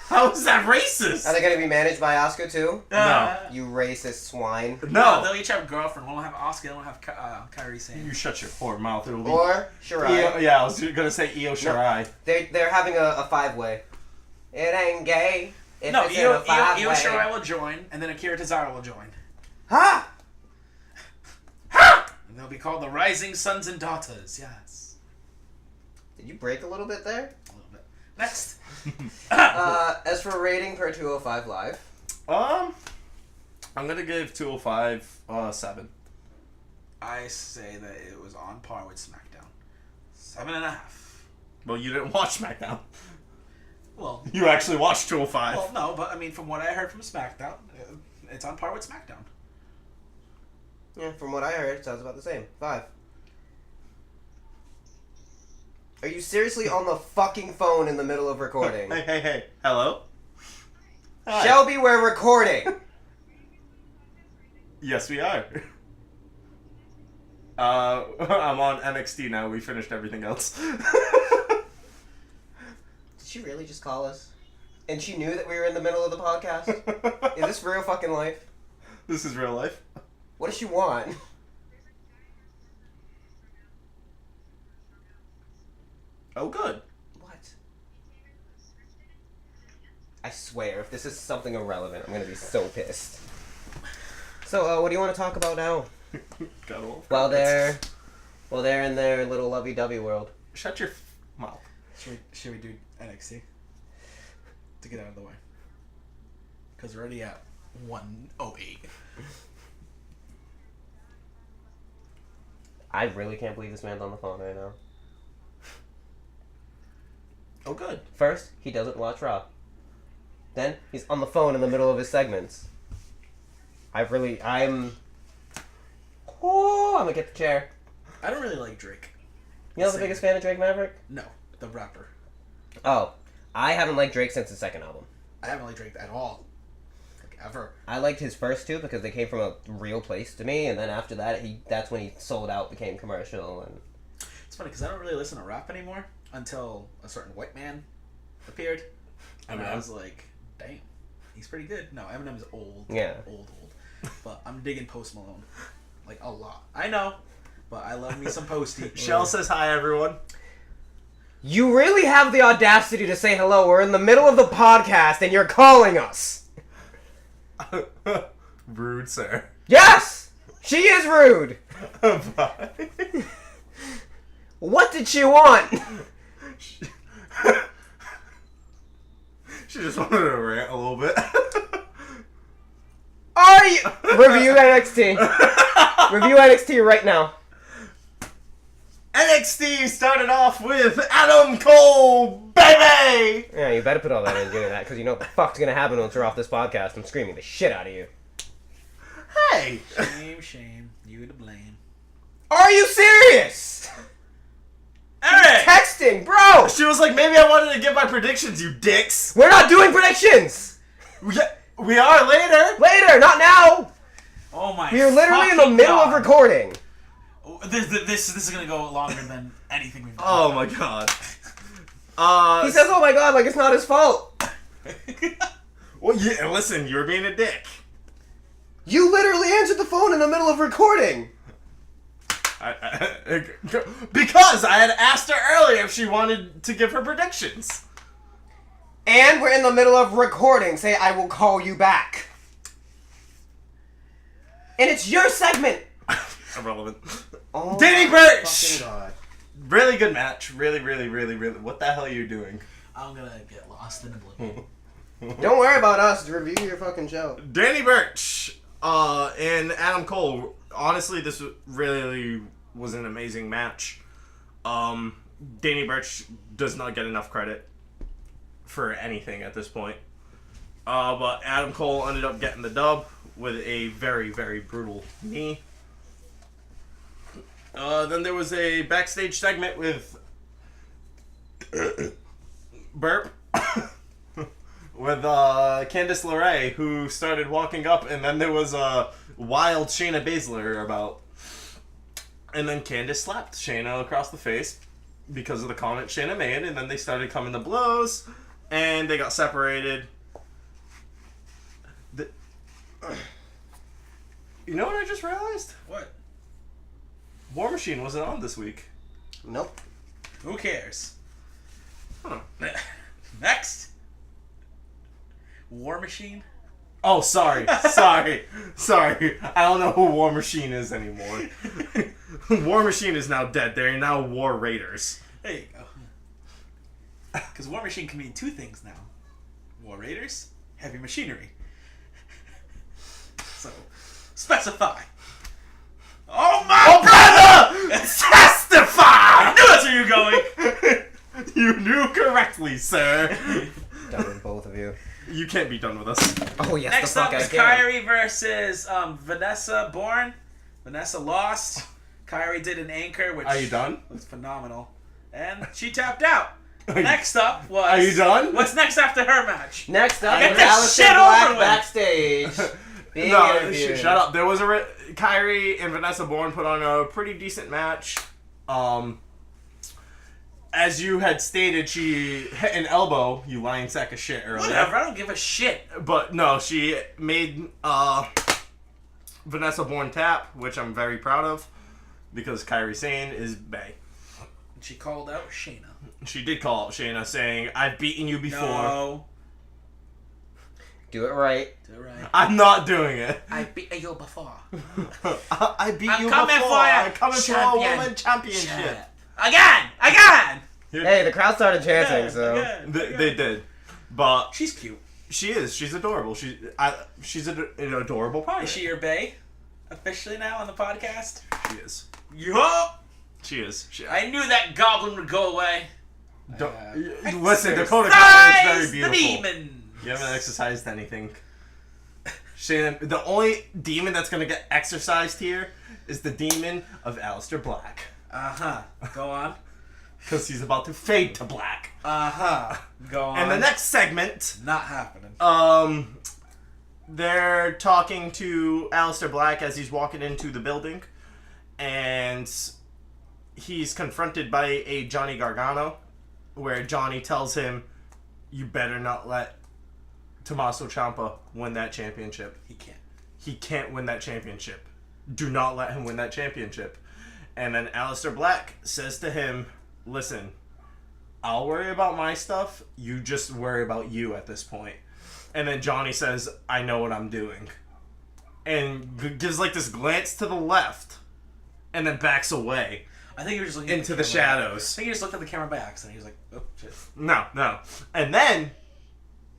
C: How is that racist?
B: Are they going to be managed by Asuka, too?
C: No.
B: You racist swine.
C: No.
A: They'll each have a girlfriend. One will have Asuka, one will have Kairi Sane.
C: You shut your whore mouth. It'll be
B: Or Shirai.
C: Yeah, I was going to say Io Shirai.
B: They're having a five-way. It ain't gay. If
A: No,
B: it's in a five-way.
A: Io Shirai will join, and then Akira Tozawa will join.
B: Ha!
A: And they'll be called the Rising Sons and Daughters. Yes.
B: Did you break a little bit there?
A: A little bit. Next.
B: As for rating per 205 Live.
C: I'm going to give 205 7.
A: I say that it was on par with SmackDown. 7.5.
C: Well, you didn't watch SmackDown.
A: Well,
C: You actually watched 205.
A: well, no, but I mean, from what I heard from SmackDown, it's on par with SmackDown.
B: Yeah, from what I heard, it sounds about the same. 5. Are you seriously on the fucking phone in the middle of recording?
C: Hey. Hello? Hi.
B: Shelby, we're recording!
C: Yes, we are. I'm on NXT now. We finished everything else.
B: Did she really just call us? And she knew that we were in the middle of the podcast? Is this real fucking life?
C: This is real life.
B: What does she want?
C: Oh, good.
B: What? I swear, if this is something irrelevant, I'm gonna be so pissed. So, what do you want to talk about now?
C: Got all
B: While they're in their little lovey-dovey world.
C: Shut your mouth.
A: Should we do NXT? To get out of the way. Because we're already at 108.
B: I really can't believe this man's on the phone right now.
C: Oh, good.
B: First, he doesn't watch Raw. Then, he's on the phone in the middle of his segments. I'm gonna get the chair.
A: I don't really like Drake.
B: You know the biggest fan of Drake Maverick?
A: No, the rapper.
B: Oh, I haven't liked Drake since his second album.
A: I haven't liked Drake at all. Like, ever.
B: I liked his first two because they came from a real place to me, and then after that, that's when he sold out, became commercial, and...
A: It's funny because I don't really listen to rap anymore. until a certain white man appeared. And I
C: Eminem.
A: was like, damn, he's pretty good. No, Eminem's old.
B: Yeah.
A: Old. But I'm digging Post Malone. Like, a lot. I know, but I love me some Posty.
C: Shell says hi, everyone.
B: You really have the audacity to say hello. We're in the middle of the podcast and you're calling us.
C: Rude, sir.
B: Yes! She is rude.
C: Bye.
B: What did she want?
C: She just wanted to rant a little bit.
B: Are you... Review NXT. Review NXT right now.
C: NXT started off with Adam Cole, baby!
B: Yeah, you better put all that into that, because you know what the fuck's gonna happen once we're off this podcast. I'm screaming the shit out of you.
C: Hey!
A: Shame. You to blame.
B: Are you serious?
A: Eric!
B: Texting, bro!
C: She was like, maybe I wanted to give my predictions, you dicks!
B: We're not doing predictions!
C: We are later!
B: Later, not now!
A: Oh my
B: We are literally in the
A: fucking
B: middle
A: God.
B: of recording.
A: This is gonna go longer than anything we've done.
C: Oh my god.
B: He says, oh my god, like it's not his fault.
C: Well, yeah, listen, you were being a dick.
B: You literally answered the phone in the middle of recording.
C: Because I had asked her earlier if she wanted to give her predictions.
B: And we're in the middle of recording. Say, I will call you back. And it's your segment.
C: Irrelevant.
B: Oh
C: Danny
B: my
C: Burch!
B: fucking God.
C: Really good match. Really. What the hell are you doing?
A: I'm gonna get lost in oblivion.
B: Don't worry about us. Review your fucking show.
C: Danny Burch and Adam Cole. Honestly, this really was an amazing match. Danny Burch does not get enough credit for anything at this point. But Adam Cole ended up getting the dub with a very, very brutal knee. Then there was a backstage segment with Burp with Candice LeRae, who started walking up, and then there was a wild Shayna Baszler about. And then Candice slapped Shayna across the face because of the comment Shayna made, and then they started coming to blows, and they got separated. You know what I just realized?
A: What?
C: War Machine wasn't on this week.
B: Nope.
A: Who cares?
C: Huh.
A: Next. War Machine?
C: Oh, sorry. Sorry. I don't know who War Machine is anymore. War Machine is now dead. They're now War Raiders.
A: There you go. Because War Machine can mean two things now. War Raiders, heavy machinery. So, specify. Oh my
C: brother! Testify!
A: I knew that's where you're going!
C: You knew correctly, sir.
B: Done with both of you.
C: You can't be done with us.
B: Oh, yes,
A: Next
B: the fuck
A: up
B: I
A: is
B: can.
A: Kyrie versus Vanessa Bourne. Vanessa lost. Kyrie did an anchor, which
C: Are you done?
A: was phenomenal. And she tapped out. Next up was...
C: Are you done?
A: What's next after her match?
B: Next up,
A: Get
B: is
A: this
B: Alistair
A: shit
B: Black
A: over with.
B: backstage. Being
C: No,
B: interviewed.
C: shut up. There was a... Kyrie and Vanessa Bourne put on a pretty decent match. As you had stated, she hit an elbow, you lying sack of shit, earlier.
A: Whatever, I don't give a shit.
C: But no, she made Vanessa Bourne tap, which I'm very proud of, because Kairi Sane is bae.
A: She called out Shayna.
C: She did call out Shayna, saying, I've beaten you before.
A: No.
B: Do it right.
A: Do it right.
C: I'm not doing it.
A: I beat you before.
C: I beat
A: I'm
C: you
A: coming
C: before.
A: for you.
C: I'm coming for a woman championship.
A: Again!
B: Hey, the crowd started chanting, so...
A: Again.
C: They did. But
A: She's cute.
C: she is. She's adorable. She's an adorable pirate.
A: Is she your bae? Officially now on the podcast?
C: She is.
A: Yo!
C: She is.
A: I knew that goblin would go away.
C: Listen, Dakota Kai is very
A: Exercise
C: beautiful.
A: the demon!
C: You haven't exercised anything. Shayna, the only demon that's gonna get exercised here is the demon of Alistair Black.
A: Uh-huh. Go on.
C: Because he's about to fade to black.
A: Uh-huh. Go on.
C: And the next segment,
A: Not happening.
C: they're talking to Alistair Black as he's walking into the building. And he's confronted by a Johnny Gargano. where Johnny tells him, "You better not let Tommaso Ciampa win that championship.
A: He can't.
C: He can't win that championship. Do not let him win that championship." And then Aleister Black says to him, "Listen, I'll worry about my stuff. You just worry about you at this point." And then Johnny says, "I know what I'm doing." And gives like this glance to the left. And then backs away.
A: I think he was just looking
C: into the shadows.
A: I think he just looked at the camera by accident. He was like, "Oh shit."
C: No. And then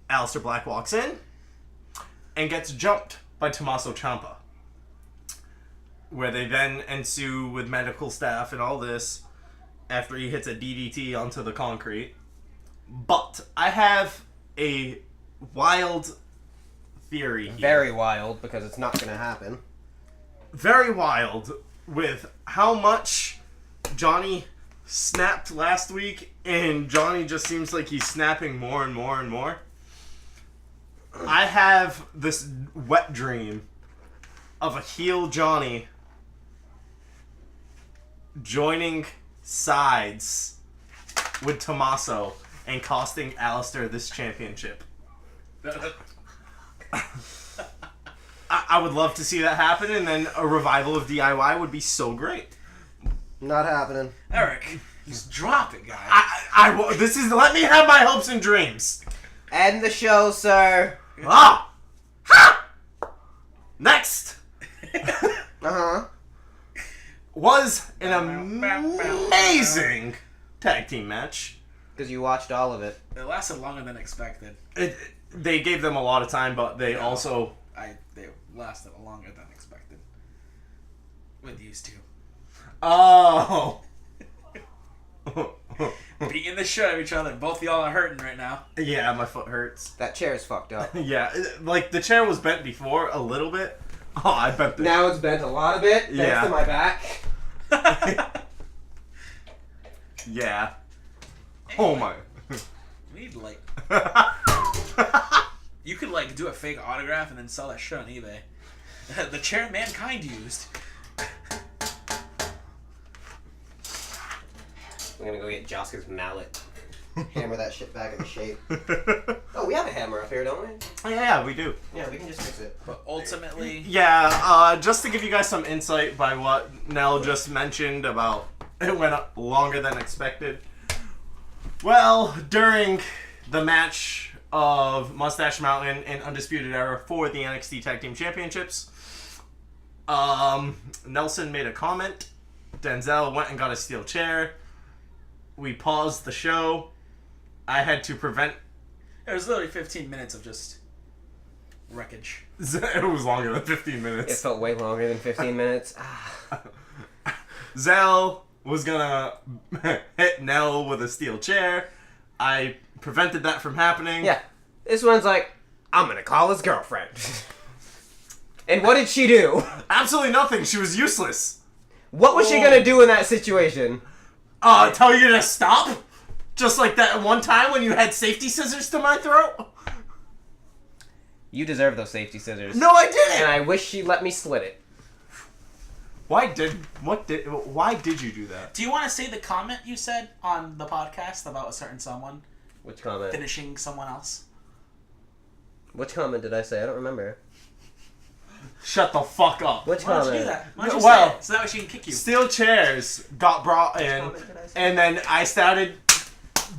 C: Aleister Black walks in and gets jumped by Tommaso Ciampa. Where they then ensue with medical staff and all this after he hits a DDT onto the concrete. But I have a wild theory here.
B: Very wild, because it's not going to happen.
C: Very wild with how much Johnny snapped last week, and Johnny just seems like he's snapping more and more and more. I have this wet dream of a heel Johnny joining sides with Tommaso and costing Aleister this championship. I would love to see that happen, and then a revival of DIY would be so great.
B: Not happening.
A: Eric, just drop it, guy.
C: This is, let me have my hopes and dreams.
B: End the show, sir.
C: Ah! Ha! Next
B: Uh-huh.
C: was an amazing tag team match.
B: Because you watched all of it.
A: It lasted longer than expected.
C: They gave them a lot of time, but they also...
A: They lasted longer than expected. With these two.
C: Oh!
A: Beating the shit out of each other. Both of y'all are hurting right now.
C: Yeah, my foot hurts.
B: That chair's fucked up.
C: Yeah, like the chair was bent before a little bit. Oh, I bet that.
B: Now it's bent a lot of it, thanks to my back.
C: Yeah.
A: Anyway,
C: Oh my.
A: We need like... You could like do a fake autograph and then sell that shit on eBay. The chair Mankind used.
B: I'm gonna go get Joska's mallet. Hammer that shit back into shape. Oh, we have a hammer up here, don't we?
C: Yeah, we do.
B: Yeah, we can just fix it.
A: But ultimately...
C: Yeah, just to give you guys some insight by what Nell just mentioned about it went up longer than expected. Well, during the match of Mustache Mountain and Undisputed Era for the NXT Tag Team Championships, Nelson made a comment. Denzel went and got a steel chair. We paused the show. I had to prevent...
A: It was literally 15 minutes of just wreckage.
C: It was longer than 15 minutes.
B: It felt way longer than 15 minutes.
C: Zell was gonna hit Nell with a steel chair. I prevented that from happening.
B: Yeah. This one's like, I'm gonna call his girlfriend. And what did she do?
C: Absolutely nothing. She was useless.
B: What was she gonna do in that situation?
C: Tell you to stop? Just like that one time when you had safety scissors to my throat?
B: You deserve those safety scissors.
C: No, I didn't!
B: And I wish she let me slit it.
C: Why did you do that?
A: Do you want to say the comment you said on the podcast about a certain someone
B: Which comment?
A: finishing someone else?
B: Which comment did I say? I don't remember.
C: Shut the fuck up.
B: Which
A: Why don't
B: comment?
A: you do that? Why don't you
C: Well-
A: say it so that way she can kick you?
C: Steel chairs got brought in,
B: comment did I say?
C: and then I started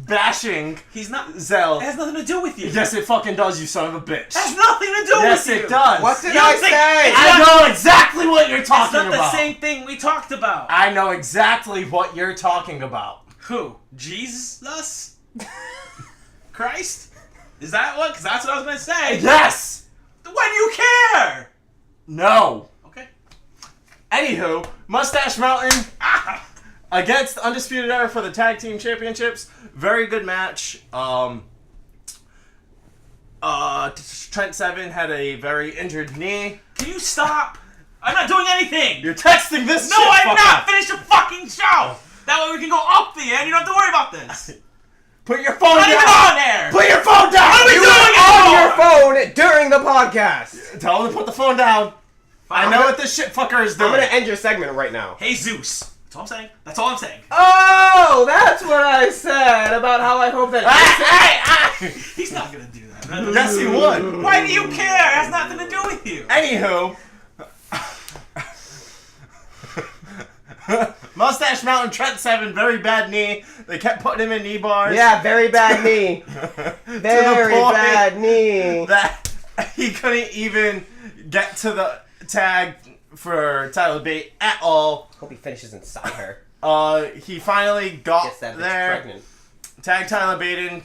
C: bashing
A: He's not...
C: Zell.
A: It has nothing to do with you.
C: Yes, it fucking does, you son of a bitch.
A: It has nothing to do
C: Yes,
A: with you.
C: it does.
B: What did
A: You
B: I
A: don't think-
B: say?
C: I know exactly what you're
A: It's
C: talking
A: not the
C: about.
A: same thing we talked about.
C: I know exactly what you're talking about.
A: Who? Jesus? Christ? Is that what? Because that's what I was going to say.
C: Yes!
A: When do you care?
C: No.
A: Okay.
C: Anywho, Mustache Mountain against Undisputed Era for the Tag Team Championships. Very good match. Trent Seven had a very injured knee.
A: Can you stop? I'm not doing anything.
C: You're texting this
A: No,
C: shit,
A: I'm
C: fucker.
A: not. Finish the fucking show. That way we can go up the end. You don't have to worry about this.
C: Put your phone
A: Not
C: down.
A: even on there.
C: Put your phone down.
A: What are we
B: You
A: doing
B: were
A: it
B: on
A: for?
B: your phone during the podcast.
C: Tell him to put the phone down. I know what this shit fucker is doing.
B: I'm gonna end your segment right now.
A: Hey, Zeus. That's all I'm saying. That's all I'm saying.
B: Oh, that's what I said about how I hope that.
A: He's not gonna do that.
C: Yes, he would.
A: Why do you care? It has nothing to do with you.
C: Anywho. Mustache Mountain, Trent Seven, very bad knee. They kept putting him in knee bars.
B: Yeah, very bad knee. Very bad knee.
C: That he couldn't even get to the tag for Tyler Bate at all.
B: Hope he finishes inside her.
C: He finally got
B: Gets that bitch
C: there.
B: pregnant.
C: Tagged Tyler Bate in.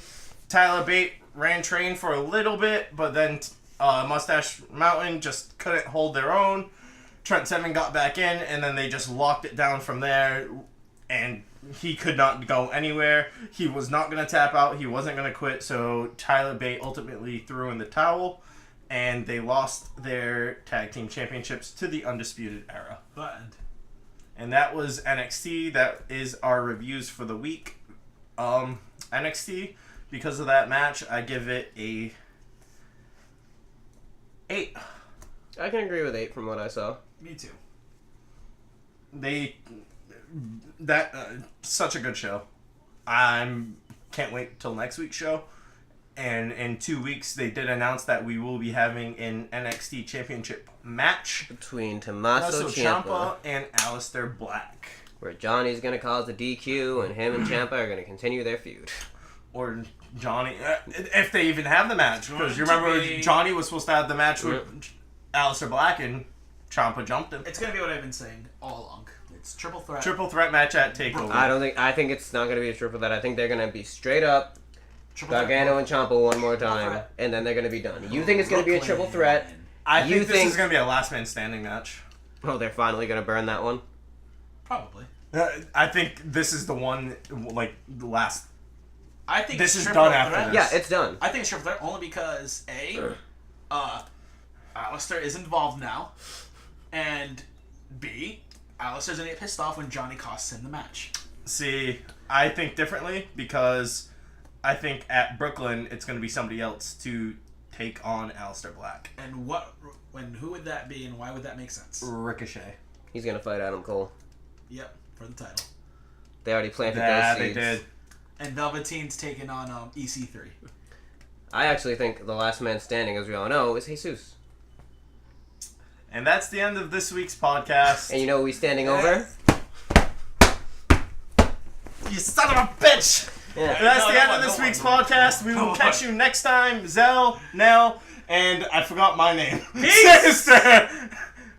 C: Tyler Bate ran train for a little bit, but then Mustache Mountain just couldn't hold their own. Trent Seven got back in, and then they just locked it down from there, and he could not go anywhere. He was not going to tap out. He wasn't going to quit, so Tyler Bate ultimately threw in the towel, and they lost their tag team championships to the Undisputed Era.
A: Buttoned.
C: And that was NXT. That is our reviews for the week. NXT, because of that match, I give it a 8.
B: I can agree with 8 from what I saw.
A: Me too.
C: Such a good show. Can't wait till next week's show. And in 2 weeks, they did announce that we will be having an NXT Championship match
B: Between Tommaso Ciampa,
C: and Aleister Black.
B: where Johnny's going to cause a DQ, and him and Ciampa are going to continue their feud.
C: Or Johnny, if they even have the match. Because you remember Johnny was supposed to have the match with Aleister Black, and Ciampa jumped him.
A: It's gonna be what I've been saying all along. It's triple threat.
C: Triple threat match at TakeOver.
B: I think it's not going to be a triple threat. I think they're going to be straight up
A: Triple threat.
B: Gargano and Ciampa one more time,
A: threat.
B: and then they're going to be done. You think it's going to be a triple threat?
C: I
B: You
C: think this
B: think-
C: is going to be a last man standing match.
B: Oh, they're finally going to burn that one?
A: Probably.
C: I think this is the one, like, the last.
A: I think
C: This
A: it's
C: is
A: triple
C: done after
A: threat.
C: this.
B: Yeah, it's done.
A: I think it's triple threat only because Aleister is involved now, and B, Aleister's gonna get pissed off when Johnny costs him the match.
C: See, I think differently because I think at Brooklyn it's going to be somebody else to take on Aleister Black.
A: And who would that be, and why would that make sense?
C: Ricochet.
B: He's going to fight Adam Cole.
A: Yep, for the title.
B: They already planted
C: Yeah,
B: those
C: they
B: seeds.
C: did.
A: And Velveteen's taking on EC3.
B: I actually think the last man standing, as we all know, is Jesus.
C: And that's the end of this week's podcast.
B: And you know who he's standing over?
C: You son of a bitch!
B: Yeah.
C: And that's
A: No,
C: the
A: no
C: end
A: one,
C: of this
A: no
C: week's
A: one, no
C: podcast. We
A: one.
C: will catch you next time. Zell, Nell, and I forgot my name.
A: Peace!
C: Synyster!